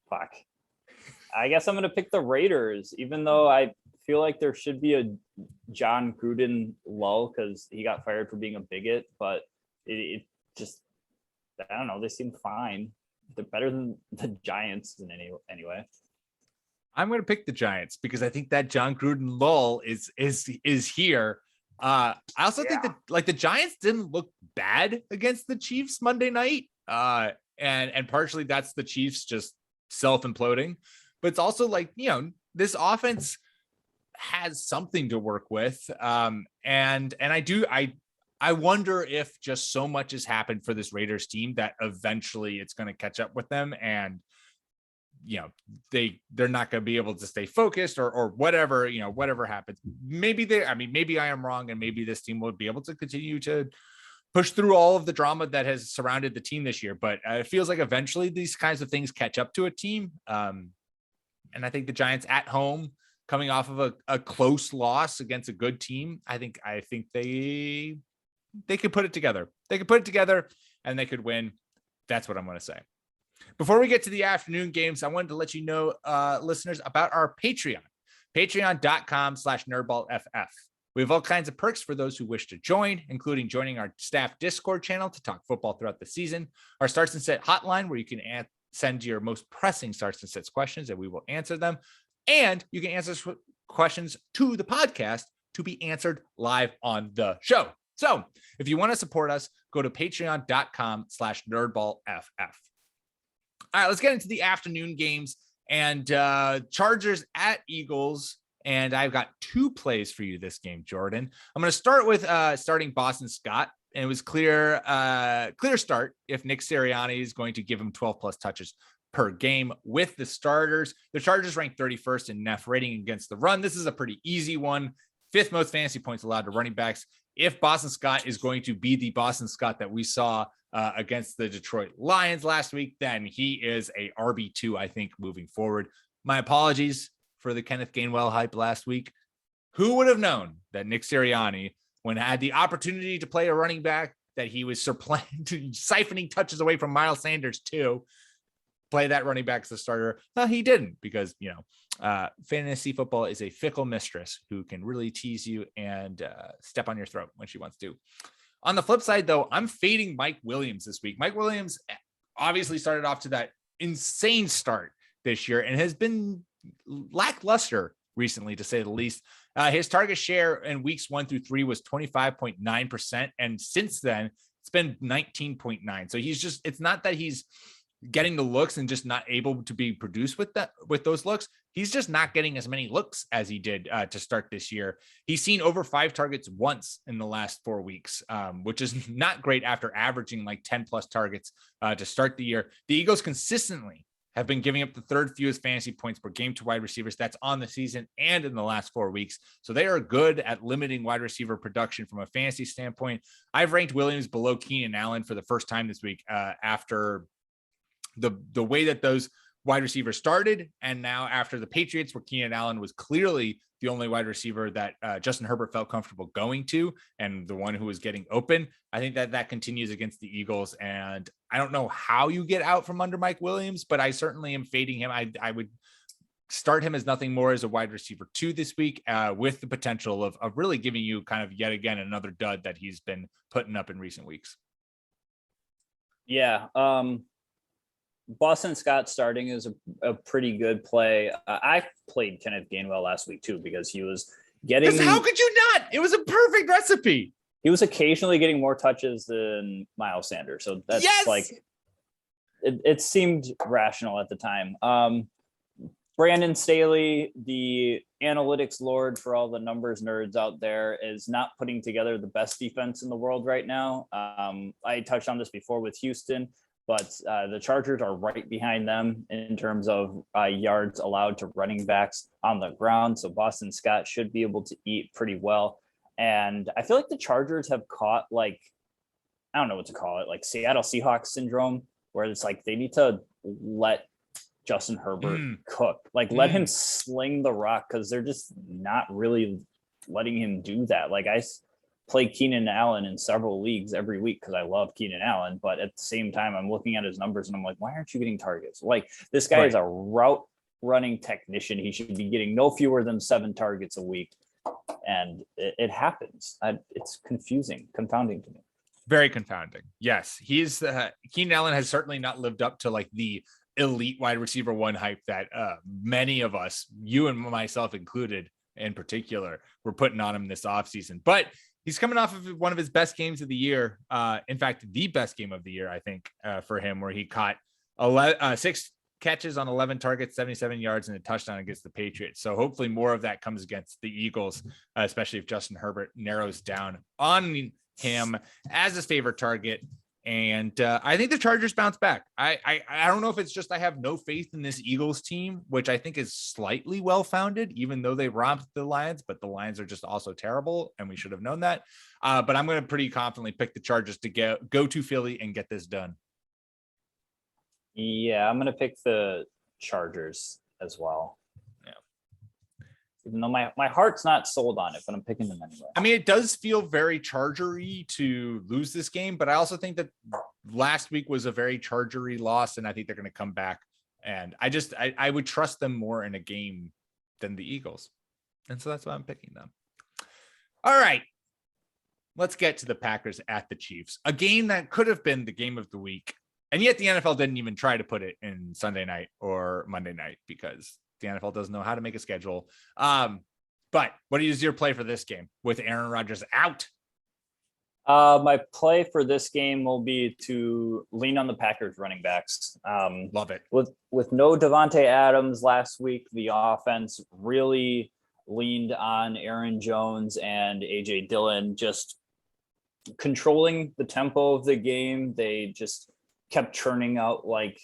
fuck. I guess I'm going to pick the Raiders, even though I feel like there should be a John Gruden lull because he got fired for being a bigot, but it just, I don't know. They seem fine. They're better than the Giants in anyway. I'm going to pick the Giants because I think that John Gruden lull is here. I also think that like the Giants didn't look bad against the Chiefs Monday night. And partially that's the Chiefs just self-imploding, but it's also like, you know, this offense has something to work with. And I wonder if just so much has happened for this Raiders team that eventually it's going to catch up with them, and you know, they're not going to be able to stay focused or whatever, you know, whatever happens. Maybe I am wrong, and maybe this team will be able to continue to push through all of the drama that has surrounded the team this year. But it feels like eventually these kinds of things catch up to a team. And I think the Giants at home, coming off of a close loss against a good team, I think they could put it together. They could put it together and they could win. That's what I'm going to say. Before we get to the afternoon games, I wanted to let you know, listeners, about our Patreon, patreon.com/nerdballff. We have all kinds of perks for those who wish to join, including joining our staff Discord channel to talk football throughout the season, our Starts and Set hotline, where you can send your most pressing Starts and Sets questions and we will answer them. And you can answer questions to the podcast to be answered live on the show. So if you want to support us, go to patreon.com/nerdballff. All right, let's get into the afternoon games, and Chargers at Eagles. And I've got two plays for you this game, Jordan. I'm going to start with starting Boston Scott. And it was clear start if Nick Sirianni is going to give him 12 plus touches per game with the starters. The Chargers ranked 31st in NEF rating against the run. This is a pretty easy one. 5th most fantasy points allowed to running backs. If Boston Scott is going to be the Boston Scott that we saw against the Detroit Lions last week, then he is a RB2, I think, moving forward. My apologies for the Kenneth Gainwell hype last week. Who would have known that Nick Sirianni, when had the opportunity to play a running back, that he was siphoning touches away from Miles Sanders to play that running back as a starter? Well, he didn't, because, you know, fantasy football is a fickle mistress who can really tease you and step on your throat when she wants to. On the flip side, though, I'm fading Mike Williams this week. Mike Williams obviously started off to that insane start this year and has been lackluster recently, to say the least. His target share in weeks 1 through 3 was 25.9%. And since then, it's been 19.9. So it's not that he's getting the looks and just not able to be produced with those looks. He's just not getting as many looks as he did to start this year. He's seen over 5 targets once in the last 4 weeks, which is not great after averaging like 10 plus targets to start the year. The Eagles consistently have been giving up the 3rd fewest fantasy points per game to wide receivers. That's on the season and in the last 4 weeks. So they are good at limiting wide receiver production from a fantasy standpoint. I've ranked Williams below Keenan Allen for the first time this week after the way that those wide receivers started. And now after the Patriots, where Keenan Allen was clearly the only wide receiver that Justin Herbert felt comfortable going to, and the one who was getting open, I think that continues against the Eagles. And I don't know how you get out from under Mike Williams, but I certainly am fading him. I would start him as nothing more as a wide receiver 2 this week, with the potential of really giving you kind of yet again another dud that he's been putting up in recent weeks. Yeah. Boston Scott starting is a pretty good play. I played Kenneth Gainwell last week too, because he was getting. How could you not? It was a perfect recipe. He was occasionally getting more touches than Miles Sanders. So that's like, it seemed rational at the time. Brandon Staley, the analytics lord for all the numbers nerds out there, is not putting together the best defense in the world right now. I touched on this before with Houston. but the Chargers are right behind them in terms of yards allowed to running backs on the ground. So Boston Scott should be able to eat pretty well. And I feel like the Chargers have caught like, I don't know what to call it, like Seattle Seahawks syndrome, where it's like they need to let Justin Herbert cook, like let him sling the rock, because they're just not really letting him do that. Like I play Keenan Allen in several leagues every week because I love Keenan Allen, but at the same time, I'm looking at his numbers and I'm like, why aren't you getting targets? Like this guy is a route running technician. He should be getting no fewer than 7 targets a week. And it happens. It's confounding to me. Very confounding. Yes, he's Keenan Allen has certainly not lived up to like the elite wide receiver 1 hype that many of us, you and myself included in particular, were putting on him this offseason. But he's coming off of one of his best games of the year. In fact, the best game of the year, I think, for him, where he caught 6 catches on 11 targets, 77 yards, and a touchdown against the Patriots. So hopefully more of that comes against the Eagles, especially if Justin Herbert narrows down on him as his favorite target. And I think the Chargers bounce back. I don't know if it's just I have no faith in this Eagles team, which I think is slightly well-founded, even though they romped the Lions, but the Lions are just also terrible, and we should have known that. But I'm going to pretty confidently pick the Chargers to go to Philly and get this done. Yeah, I'm going to pick the Chargers as well. Even though my heart's not sold on it, but I'm picking them anyway. I mean, it does feel very Chargery to lose this game, but I also think that last week was a very Chargery loss, and I think they're going to come back. And I would trust them more in a game than the Eagles. And so that's why I'm picking them. All right. Let's get to the Packers at the Chiefs, a game that could have been the game of the week. And yet the NFL didn't even try to put it in Sunday night or Monday night because the NFL doesn't know how to make a schedule. But what is your play for this game with Aaron Rodgers out? My play for this game will be to lean on the Packers running backs. Love it. With no Devonte Adams last week, the offense really leaned on Aaron Jones and AJ Dillon just controlling the tempo of the game. They just kept churning out like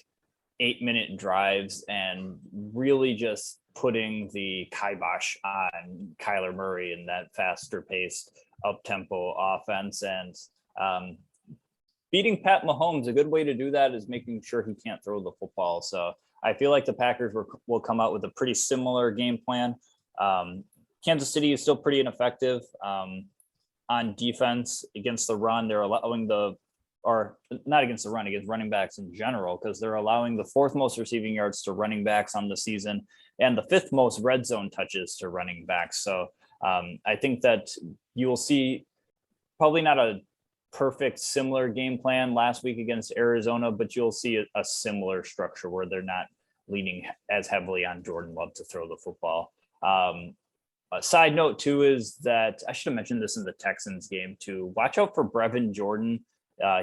8-minute drives and really just putting the kibosh on Kyler Murray in that faster paced up-tempo offense. And beating Pat Mahomes, a good way to do that is making sure he can't throw the football. So I feel like the Packers will come out with a pretty similar game plan. Kansas City is still pretty ineffective on defense against the run. They're allowing or not against the run, against running backs in general, because they're allowing the 4th most receiving yards to running backs on the season and the 5th most red zone touches to running backs. So I think that you will see probably not a perfect similar game plan last week against Arizona, but you'll see a similar structure where they're not leaning as heavily on Jordan Love to throw the football. A side note too is that I should have mentioned this in the Texans game too. Watch out for Brevin Jordan.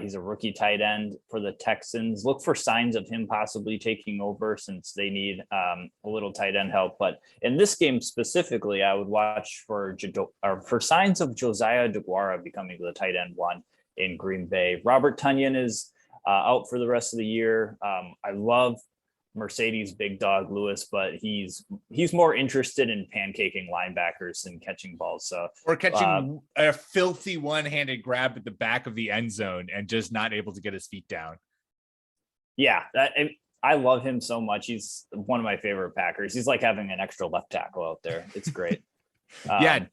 He's a rookie tight end for the Texans. Look for signs of him possibly taking over since they need a little tight end help. But in this game specifically, I would watch for signs of Josiah DeGuara becoming the tight end 1 in Green Bay. Robert Tonyan is out for the rest of the year. I love Mercedes Big Dog Lewis, but he's more interested in pancaking linebackers than catching balls. So or catching a filthy one-handed grab at the back of the end zone and just not able to get his feet down. Yeah, I love him so much. He's one of my favorite Packers. He's like having an extra left tackle out there. It's great. DeGuara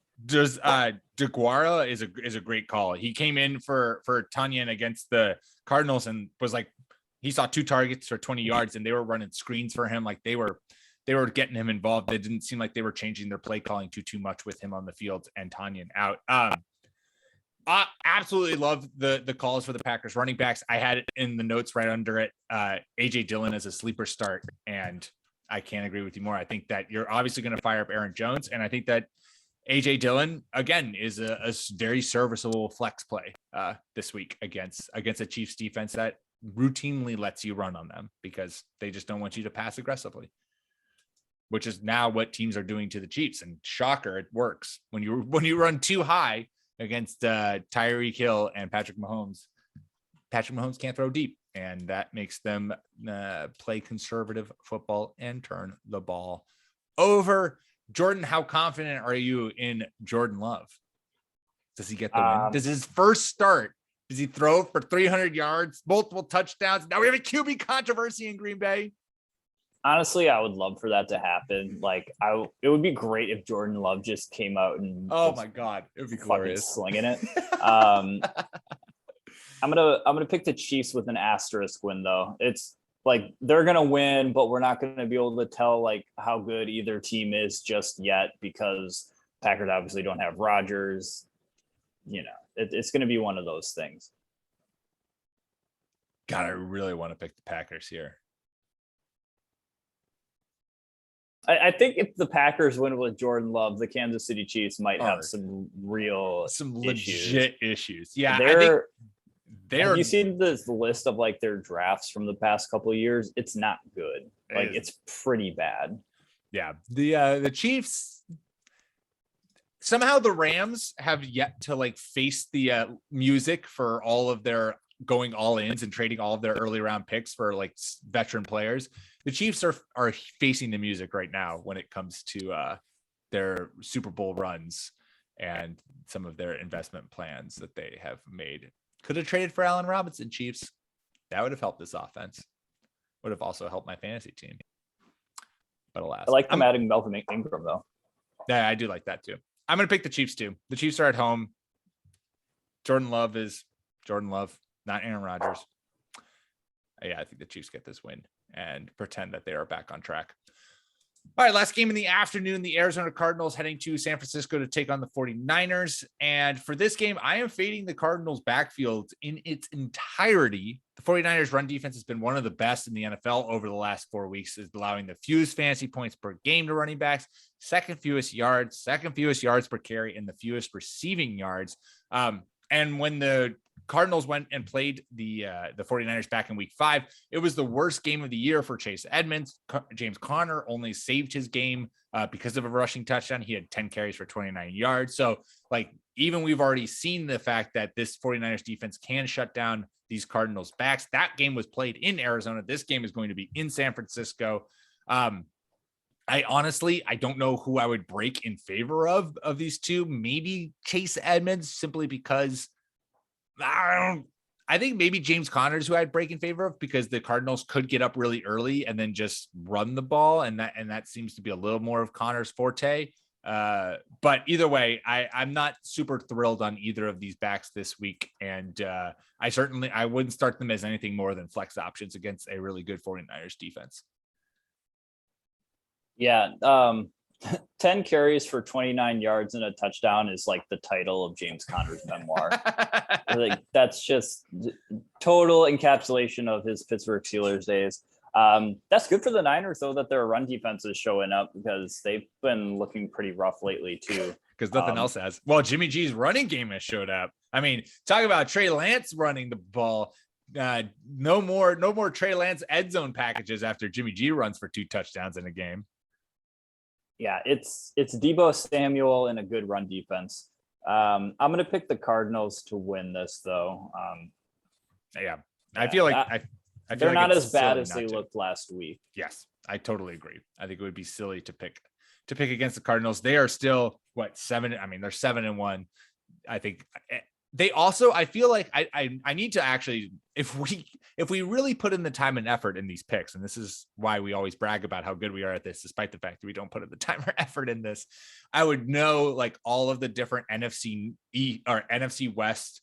is a great call. He came in for Tonyan against the Cardinals and was like, he saw 2 targets for 20 yards and they were running screens for him. Like they were getting him involved. It didn't seem like they were changing their play calling too much with him on the field and Tonyan out. I absolutely love the calls for the Packers running backs. I had it in the notes right under it. AJ Dillon as a sleeper start. And I can't agree with you more. I think that you're obviously going to fire up Aaron Jones. And I think that AJ Dillon again is a very serviceable flex play this week against a Chiefs defense that routinely lets you run on them because they just don't want you to pass aggressively, which is now what teams are doing to the Chiefs. And shocker, it works when you run too high against Tyreek Hill and Patrick Mahomes. Patrick Mahomes can't throw deep, and that makes them play conservative football and turn the ball over. Jordan, how confident are you in Jordan Love? Does he get the win? Does his first start, does he throw for 300 yards, multiple touchdowns? Now we have a QB controversy in Green Bay. Honestly, I would love for that to happen. Like, it would be great if Jordan Love just came out and oh my god, it would be glorious, slinging it. I'm gonna pick the Chiefs with an asterisk win though. It's like they're gonna win, but we're not gonna be able to tell like how good either team is just yet because Packers obviously don't have Rodgers. You know, it's gonna be one of those things. God, I really want to pick the Packers here. I think if the Packers win with Jordan Love, the Kansas City Chiefs might have some legit issues. Yeah, they're. Have you seen the list of like their drafts from the past couple of years? It's not good. Like it's pretty bad. Yeah, the Chiefs. Somehow the Rams have yet to like face the music for all of their going all ins and trading all of their early round picks for like veteran players. The Chiefs are facing the music right now when it comes to their Super Bowl runs and some of their investment plans that they have made. Could have traded for Allen Robinson, Chiefs. That would have helped this offense. Would have also helped my fantasy team. But alas. I like them adding Melvin Ingram though. Yeah, I do like that too. I'm going to pick the Chiefs too. The Chiefs are at home. Jordan Love is Jordan Love, not Aaron Rodgers. Yeah, I think the Chiefs get this win and pretend that they are back on track. All right, last game in the afternoon, the Arizona Cardinals heading to San Francisco to take on the 49ers. And for this game, I am fading the Cardinals backfield in its entirety. The 49ers run defense has been one of the best in the NFL over the last 4 weeks, is allowing the fewest fantasy points per game to running backs, second fewest yards per carry, and the fewest receiving yards. And when the Cardinals went and played the 49ers back in week 5, it was the worst game of the year for Chase Edmonds. James Conner only saved his game because of a rushing touchdown. He had 10 carries for 29 yards. So like, even we've already seen the fact that this 49ers defense can shut down these Cardinals backs. That game was played in Arizona. This game is going to be in San Francisco. I honestly don't know who I would break in favor of these two. Maybe Chase Edmonds, simply because I think maybe James Conner is who I'd break in favor of, because the Cardinals could get up really early and then just run the ball. And that seems to be a little more of Conner's forte. But either way, I'm not super thrilled on either of these backs this week. And I wouldn't start them as anything more than flex options against a really good 49ers defense. Yeah. 10 carries for 29 yards and a touchdown is like the title of James Conner's memoir. Like, that's just total encapsulation of his Pittsburgh Steelers days. That's good for the Niners, though, that their run defense is showing up, because they've been looking pretty rough lately too. Because nothing else has. Well, Jimmy G's running game has showed up. I mean, talk about Trey Lance running the ball. No more Trey Lance end zone packages after Jimmy G runs for 2 touchdowns in a game. Yeah, it's Deebo Samuel in a good run defense. I'm going to pick the Cardinals to win this, though. I feel like they're not as bad as they looked last week. Yes, I totally agree. I think it would be silly to pick against the Cardinals. They are still 7. I mean, they're 7-1. I think they also, I feel like I need to actually, if we really put in the time and effort in these picks, and this is why we always brag about how good we are at this, despite the fact that we don't put in the time or effort in this, I would know like all of the different NFC or NFC West,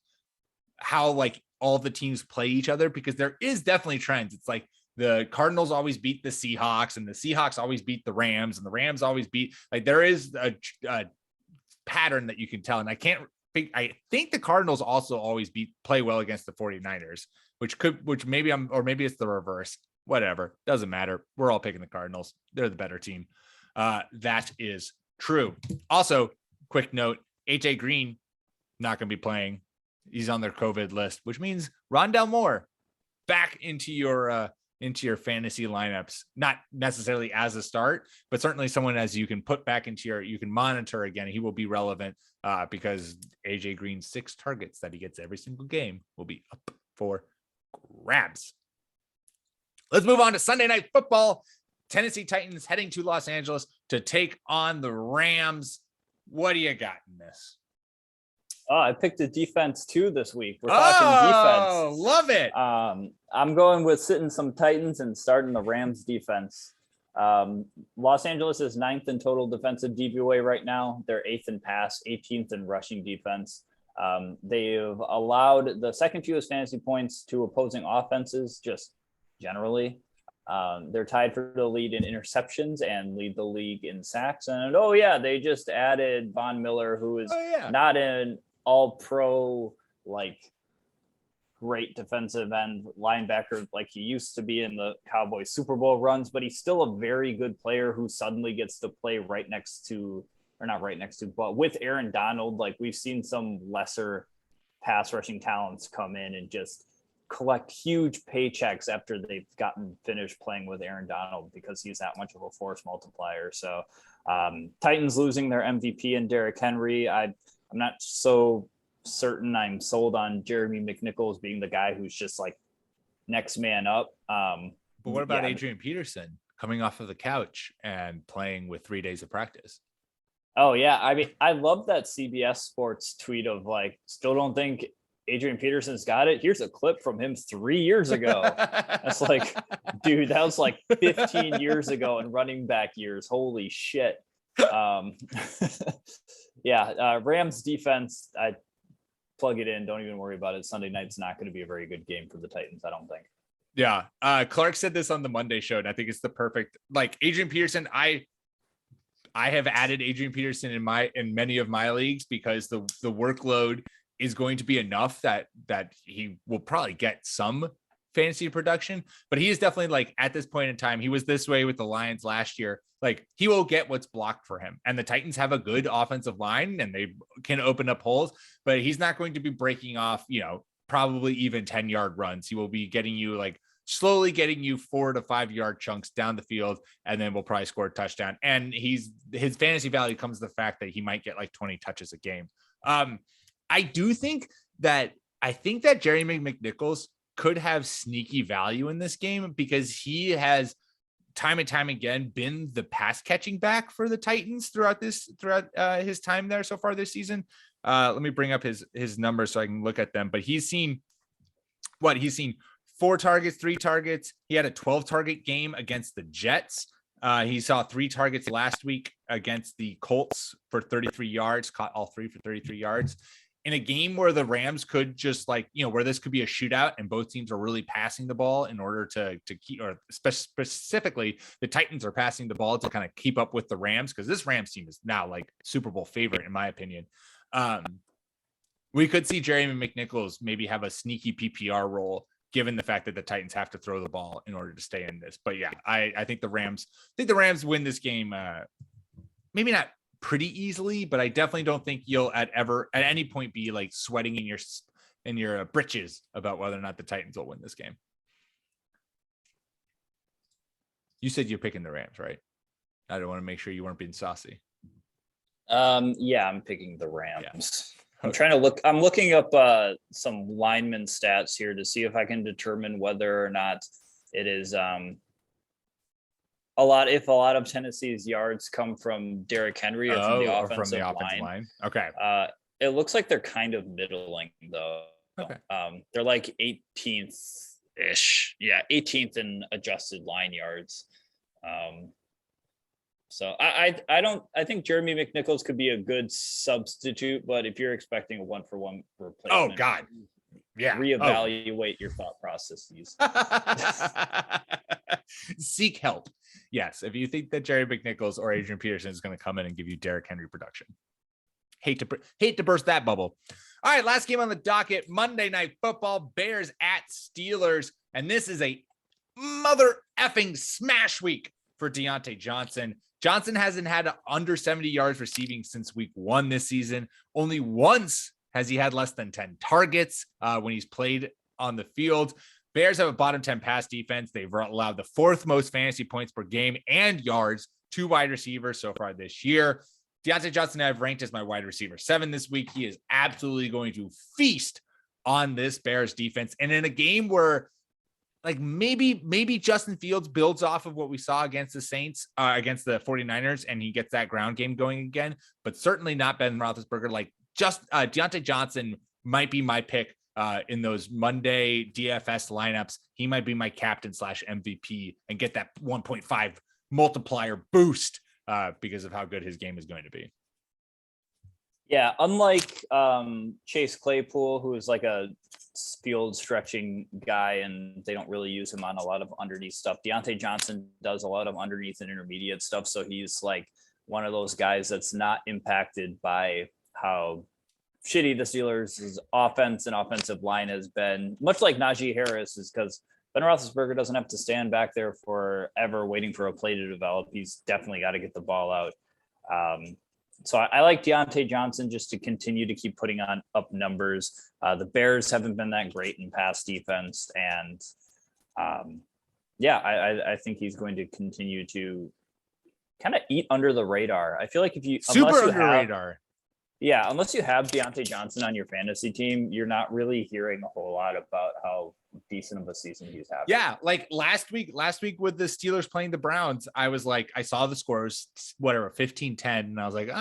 how like all the teams play each other, because there is definitely trends. It's like the Cardinals always beat the Seahawks, and the Seahawks always beat the Rams, and the Rams always beat, like, there is a pattern that you can tell. And I think the Cardinals also always play well against the 49ers, which maybe maybe it's the reverse. Whatever, doesn't matter. We're all picking the Cardinals. They're the better team. That is true. Also, quick note: AJ Green not going to be playing. He's on their COVID list, which means Rondale Moore back into your fantasy lineups. Not necessarily as a start, but certainly someone as you can put back into you can monitor again. He will be relevant because AJ Green's 6 targets that he gets every single game will be up for grabs. Let's move on to Sunday Night Football. Tennessee Titans heading to Los Angeles to take on the Rams. What do you got in this? Oh, I picked a defense too this week. We're talking defense. Love it. I'm going with sitting some Titans and starting the Rams defense. Los Angeles is 9th in total defensive DVOA right now. They're 8th in pass, 18th in rushing defense. They've allowed the second fewest fantasy points to opposing offenses, just generally. They're tied for the lead in interceptions and lead the league in sacks. And they just added Von Miller, who is not an all-pro, like, great defensive end linebacker like he used to be in the Cowboys Super Bowl runs, but he's still a very good player who suddenly gets to play but with Aaron Donald. Like, we've seen some lesser pass rushing talents come in and just collect huge paychecks after they've gotten finished playing with Aaron Donald because he's that much of a force multiplier. So Titans losing their MVP and Derrick Henry. I'm not so certain I'm sold on Jeremy McNichols being the guy who's just like next man up. But what about Adrian Peterson coming off of the couch and playing with 3 days of practice? Oh yeah. I mean, I love that CBS Sports tweet of like, still don't think Adrian Peterson's got it. Here's a clip from him 3 years ago. That's like, dude, that was like 15 years ago in running back years. Holy shit. Rams defense, I plug it in. Don't even worry about it. Sunday night's not going to be a very good game for the Titans, I don't think. Yeah. Clark said this on the Monday show, and I think it's the perfect, like, Adrian Peterson. I have added Adrian Peterson in many of my leagues because the workload is going to be enough that he will probably get some fantasy production, but he is definitely, like, at this point in time, he was this way with the Lions last year. Like, he will get what's blocked for him, and the Titans have a good offensive line and they can open up holes, but he's not going to be breaking off, probably even 10-yard runs. He will be getting you, like, slowly getting you 4 to 5 yard chunks down the field, and then we'll probably score a touchdown. And his fantasy value comes to the fact that he might get like 20 touches a game. I think that Jeremy McNichols could have sneaky value in this game because he has time and time again been the pass catching back for the Titans throughout his time there so far this season. Let me bring up his numbers so I can look at them, but he's seen 4 targets, 3 targets. He had a 12 target game against the Jets. He saw 3 targets last week against the Colts for 33 yards, caught all 3 for 33 yards. In a game where the Rams could just, like, where this could be a shootout and both teams are really passing the ball in order to keep, or specifically the Titans are passing the ball to kind of keep up with the Rams, because this Rams team is now like Super Bowl favorite in my opinion. We could see Jeremy McNichols maybe have a sneaky PPR role, given the fact that the Titans have to throw the ball in order to stay in this. But yeah, I think the Rams win this game. Maybe not pretty easily, but I definitely don't think you'll at any point be like sweating in your britches about whether or not the Titans will win this game. You said you're picking the Rams, right? I don't want to make sure you weren't being saucy. Yeah, I'm picking the Rams. Yeah. Okay. I'm looking up some lineman stats here to see if I can determine whether or not it is a lot of Tennessee's yards come from Derrick Henry or from the offensive line. Okay. It looks like they're kind of middling though. Okay. They're like 18th ish. Yeah, 18th in adjusted line yards. So I think Jeremy McNichols could be a good substitute, but if you're expecting a 1-for-1 replacement, oh God, yeah, reevaluate your thought processes. Seek help. Yes, if you think that Jerry McNichols or Adrian Peterson is going to come in and give you Derrick Henry production, hate to burst that bubble. All right, last game on the docket: Monday Night Football, Bears at Steelers, and this is a mother effing smash week for Deontay Johnson. Johnson hasn't had under 70 yards receiving since week 1 this season. Only once has he had less than 10 targets when he's played on the field. Bears have a bottom 10 pass defense. They've allowed the 4th most fantasy points per game and yards to wide receivers so far this year. Deontay Johnson I've ranked as my wide receiver 7 this week. He is absolutely going to feast on this Bears defense. And in a game where like maybe Justin Fields builds off of what we saw against the Saints, against the 49ers, and he gets that ground game going again, but certainly not Ben Roethlisberger. Like just Deontay Johnson might be my pick in those Monday DFS lineups. He might be my captain / MVP and get that 1.5 multiplier boost because of how good his game is going to be. Yeah, unlike Chase Claypool, who is like a field stretching guy and they don't really use him on a lot of underneath stuff. Deontay Johnson does a lot of underneath and intermediate stuff. So he's like one of those guys that's not impacted by how shitty the Steelers' offense and offensive line has been, much like Najee Harris, is because Ben Roethlisberger doesn't have to stand back there forever waiting for a play to develop. He's definitely got to get the ball out. So I like Deontay Johnson just to continue to keep putting up numbers. The Bears haven't been that great in pass defense. And I think he's going to continue to kind of eat under the radar. I feel like radar. Yeah, unless you have Deontay Johnson on your fantasy team, you're not really hearing a whole lot about how decent of a season he's having. Yeah, like last week with the Steelers playing the Browns, I was like, I saw the scores, whatever, 15-10, and I was like,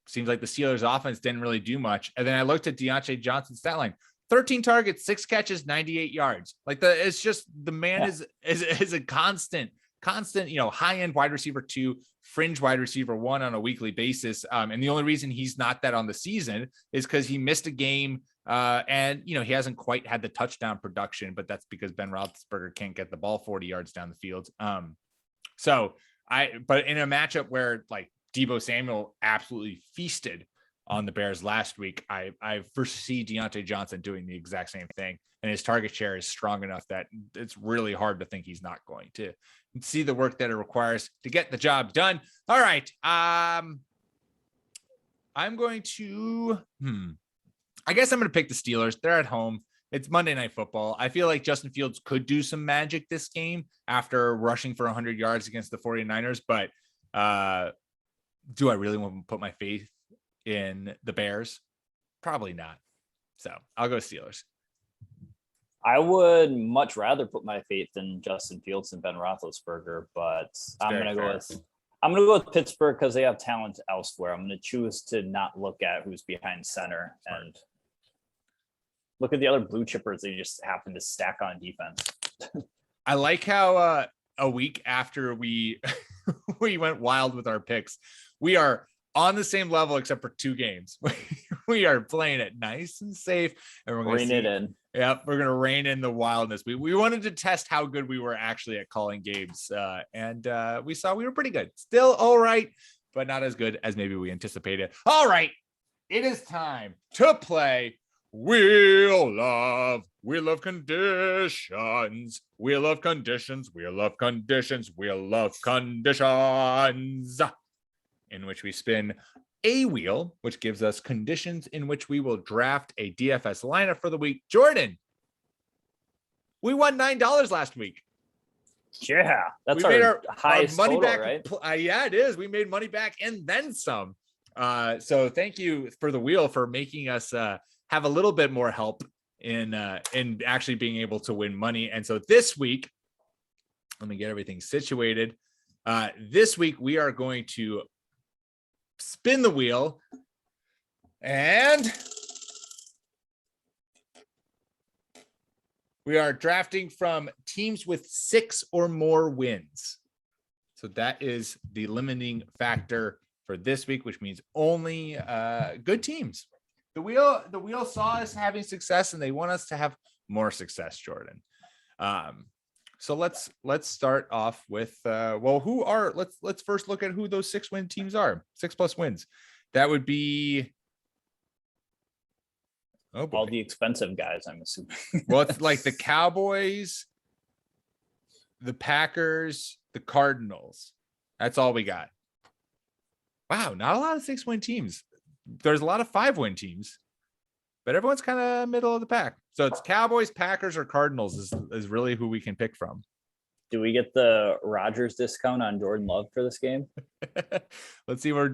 seems like the Steelers offense didn't really do much. And then I looked at Deontay Johnson's stat line, 13 targets, 6 catches, 98 yards. Like it's just the man is a constant, high end wide receiver 2, fringe wide receiver 1 on a weekly basis. And the only reason he's not that on the season is because he missed a game. And he hasn't quite had the touchdown production, but that's because Ben Roethlisberger can't get the ball 40 yards down the field. But in a matchup where like Deebo Samuel absolutely feasted on the Bears last week, I foresee Deontay Johnson doing the exact same thing, and his target share is strong enough that it's really hard to think he's not going to see the work that it requires to get the job done. All right. I'm going to, I guess I'm going to pick the Steelers. They're at home. It's Monday Night Football. I feel like Justin Fields could do some magic this game after rushing for 100 yards against the 49ers, but do I really want to put my faith in the Bears? Probably not. So I'll go Steelers. I would much rather put my faith in Justin Fields than Ben Roethlisberger, but I'm going to go with Pittsburgh because they have talent elsewhere. I'm going to choose to not look at who's behind center and look at the other blue chippers they just happen to stack on defense. I like how a week after we went wild with our picks, we are on the same level except for 2 games. We are playing it nice and safe, and we're going to rein it in. Yep, we're going to rein in the wildness. We wanted to test how good we were actually at calling games, and we saw we were pretty good. Still all right, but not as good as maybe we anticipated. All right, it is time to play Wheel of Conditions. Wheel of Conditions. Wheel of Conditions. Wheel of Conditions. In which we spin a wheel, which gives us conditions in which we will draft a DFS lineup for the week. Jordan, we won $9 last week. Yeah, that's our highest money total, back, right? Yeah, it is. We made money back and then some. So thank you for the wheel for making us have a little bit more help in actually being able to win money. And so this week, let me get everything situated. This week we are going to spin the wheel, and we are drafting from teams with 6 or more wins. So that is the limiting factor for this week, which means only good teams. The wheel saw us having success, and they want us to have more success, Jordan. So let's start off with let's first look at who those 6-win teams are. 6+ wins. That would be all the expensive guys, I'm assuming. Well, it's like the Cowboys, the Packers, the Cardinals. That's all we got. Wow, not a lot of 6-win teams. There's a lot of 5-win teams, but everyone's kind of middle of the pack. So it's Cowboys, Packers, or Cardinals is really who we can pick from. Do we get the Rodgers discount on Jordan Love for this game? Let's see where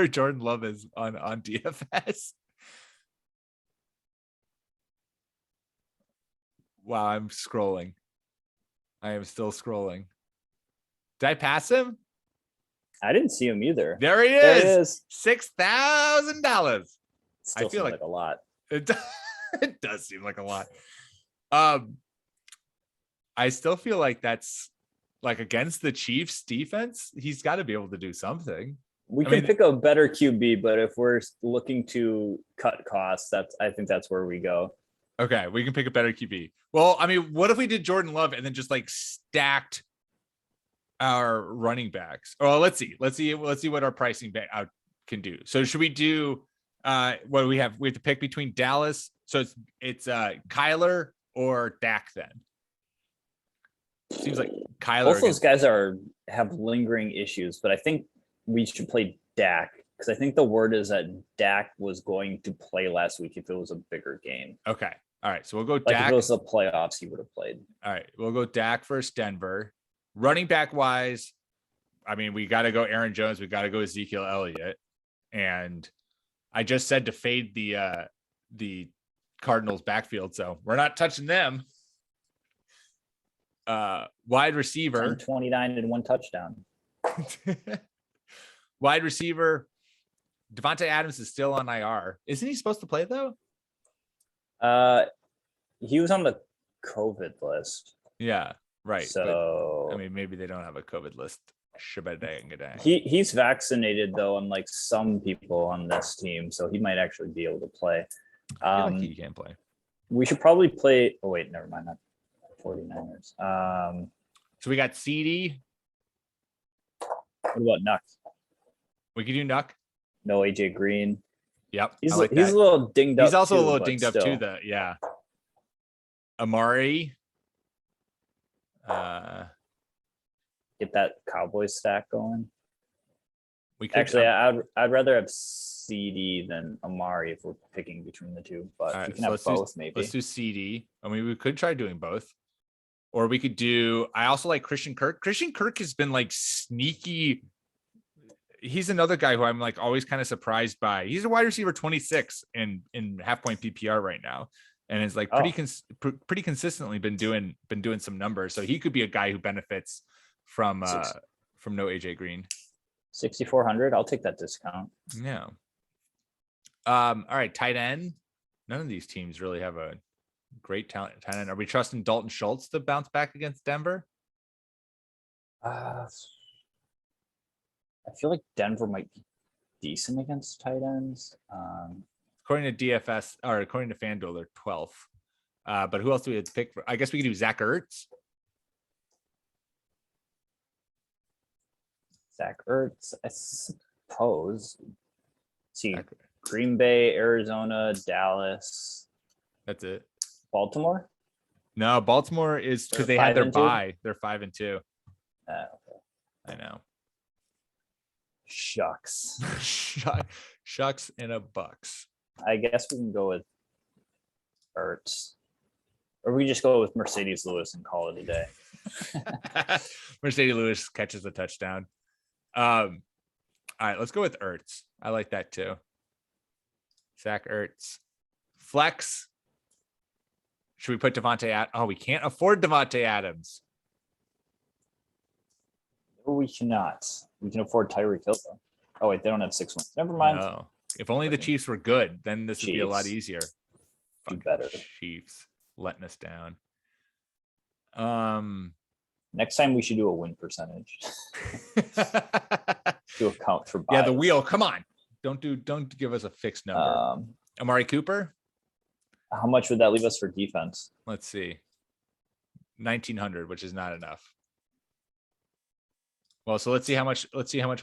Jordan Love is on DFS. Wow, I'm scrolling. I am still scrolling. Did I pass him? I didn't see him either. There he is. $6,000. Still I feel seems like like a lot. It does seem like a lot. I still feel like that's like against the Chiefs defense. He's got to be able to do something. We can pick a better QB, but if we're looking to cut costs, I think that's where we go. Okay, we can pick a better QB. Well, I mean, what if we did Jordan Love and then just like stacked our running backs? Oh, let's see what our pricing out can do. So should we do what do we have? We have to pick between Dallas. So it's Kyler or Dak then. Seems like Kyler. Both those guys have lingering issues, but I think we should play Dak because I think the word is that Dak was going to play last week if it was a bigger game. Okay. All right. So we'll go like Dak. If it was the playoffs, he would have played. All right. We'll go Dak versus Denver. Running back wise, I mean, we got to go Aaron Jones. We got to go Ezekiel Elliott. And I just said to fade the Cardinals backfield. So we're not touching them. Wide receiver. 29 and 1 touchdown. Wide receiver. Devonte Adams is still on IR. Isn't he supposed to play though? He was on the COVID list. Yeah, right. So but, I mean, maybe they don't have a COVID list. He's vaccinated though, unlike some people on this team, so he might actually be able to play. I feel like he can play. We should probably play. Oh wait, never mind. Not 49ers. So we got CD. What about Nuck? We could do Nuck. No AJ Green. Yep. He's a little dinged up. He's also too, a little dinged up too. Yeah. Amari. Get that Cowboys stack going. We could, actually, I'd rather have CD than Amari if we're picking between the two, but we can have both. Maybe let's do CD. I mean, we could try doing both, or we could do. I also like Christian Kirk. Christian Kirk has been like sneaky. He's another guy who I'm like always kind of surprised by. He's a wide receiver 26 in half point PPR right now, and is like pretty consistently been doing some numbers. So he could be a guy who benefits from no AJ Green. 6,400. I'll take that discount. Yeah. All right, tight end. None of these teams really have a great talent tight end. Are we trusting Dalton Schultz to bounce back against Denver? I feel like Denver might be decent against tight ends. According to DFS or according to FanDuel, they're 12th. But who else do we have to pick? I guess we could do Zach Ertz. Zach Ertz, I suppose. See, Green Bay, Arizona, Dallas. That's it. Baltimore? No, Baltimore is because they had their bye. They're 5-2. Okay. I know. Shucks. Shucks in a bucks. I guess we can go with Ertz. Or we just go with Mercedes Lewis and call it a day. Mercedes Lewis catches a touchdown. All right, let's go with Ertz. I like that too. Zach Ertz. Flex. Should we put Devonte Adams? Oh, we can't afford Devonte Adams. We cannot. We can afford Tyreek Hill though. Oh wait, they don't have 6 months. Never mind. No. If only the Chiefs were good, then this would be a lot easier. Do better. Chiefs letting us down. Next time we should do a win percentage. To account for bias. Yeah, the wheel. Come on. Don't give us a fixed number. Amari Cooper. How much would that leave us for defense? Let's see. 1,900, which is not enough. Well, so let's see how much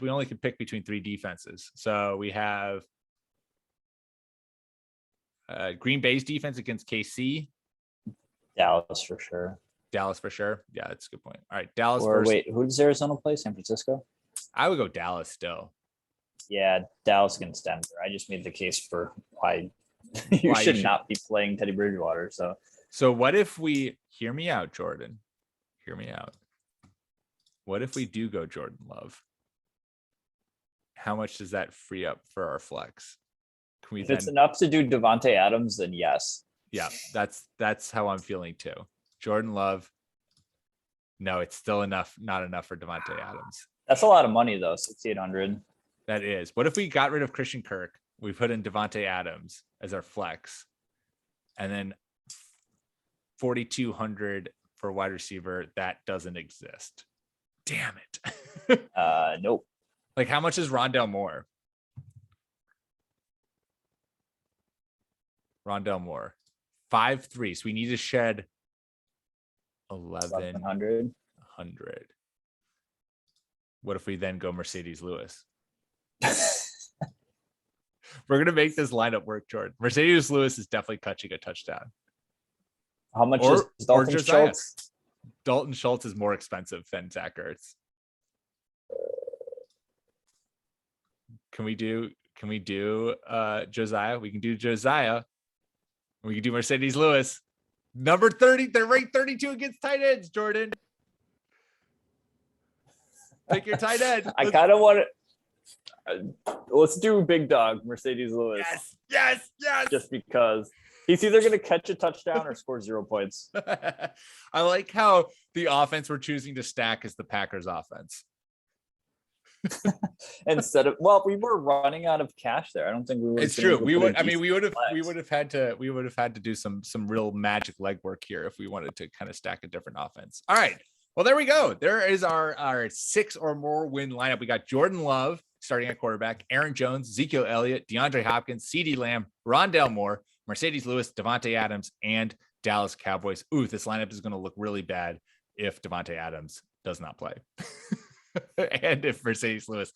we only can pick between 3 defenses. So we have Green Bay's defense against KC. Dallas for sure. Yeah, that's a good point. All right, Dallas. Or wait, who does Arizona play? San Francisco? I would go Dallas still. Yeah, Dallas against Denver. I just made the case for why you should not be playing Teddy Bridgewater. So what if we hear me out, Jordan? Hear me out. What if we do go Jordan Love? How much does that free up for our flex? If it's enough to do Devonte Adams, then yes. Yeah, that's how I'm feeling too. Jordan Love. No, it's still not enough for Devonte Adams. That's a lot of money though, 6,800. That is. What if we got rid of Christian Kirk? We put in Devonte Adams as our flex, and then 4,200 for wide receiver. That doesn't exist. Damn it. Nope. Like, how much is Rondell Moore? Rondell Moore, 5'3". So we need to shed 1,100. What if we then go Mercedes Lewis? We're gonna make this lineup work, Jordan. Mercedes Lewis is definitely catching a touchdown. How much is Dalton Schultz? Dalton Schultz is more expensive than Zach Ertz. Can we do Josiah? We can do Josiah. We can do Mercedes Lewis. Number 30, they're ranked 32 against tight ends, Jordan. Pick your tight end. I kind of want to. Let's do big dog Mercedes Lewis. Yes. Just because he's either going to catch a touchdown or score 0 points. I like how the offense we're choosing to stack is the Packers offense. Instead of, we were running out of cash there. I don't think we were. It's true. We would have had to do some real magic legwork here if we wanted to kind of stack a different offense. All right. Well, there we go. There is our 6 or more win lineup. We got Jordan Love starting at quarterback, Aaron Jones, Ezekiel Elliott, DeAndre Hopkins, CeeDee Lamb, Rondell Moore, Mercedes Lewis, Devonte Adams, and Dallas Cowboys. Ooh, this lineup is going to look really bad if Devonte Adams does not play. And if Mercedes Lewis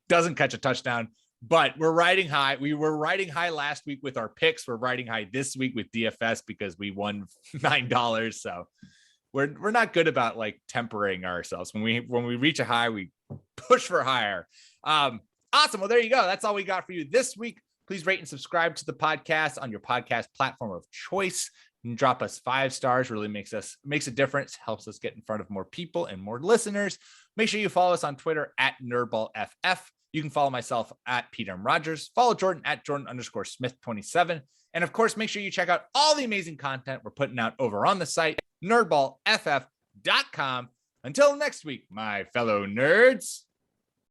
doesn't catch a touchdown. But we're riding high. We were riding high last week with our picks. We're riding high this week with DFS because we won $9. So we're not good about like tempering ourselves. When we reach a high, we push for higher. Awesome. Well, there you go. That's all we got for you this week. Please rate and subscribe to the podcast on your podcast platform of choice. And drop us 5 stars. Really makes a difference. Helps us get in front of more people and more listeners. Make sure you follow us on Twitter at NerdBallFF. You can follow myself at Peter M. Rogers. Follow Jordan at Jordan_Smith27. And of course, make sure you check out all the amazing content we're putting out over on the site, NerdBallFF.com. Until next week, my fellow nerds.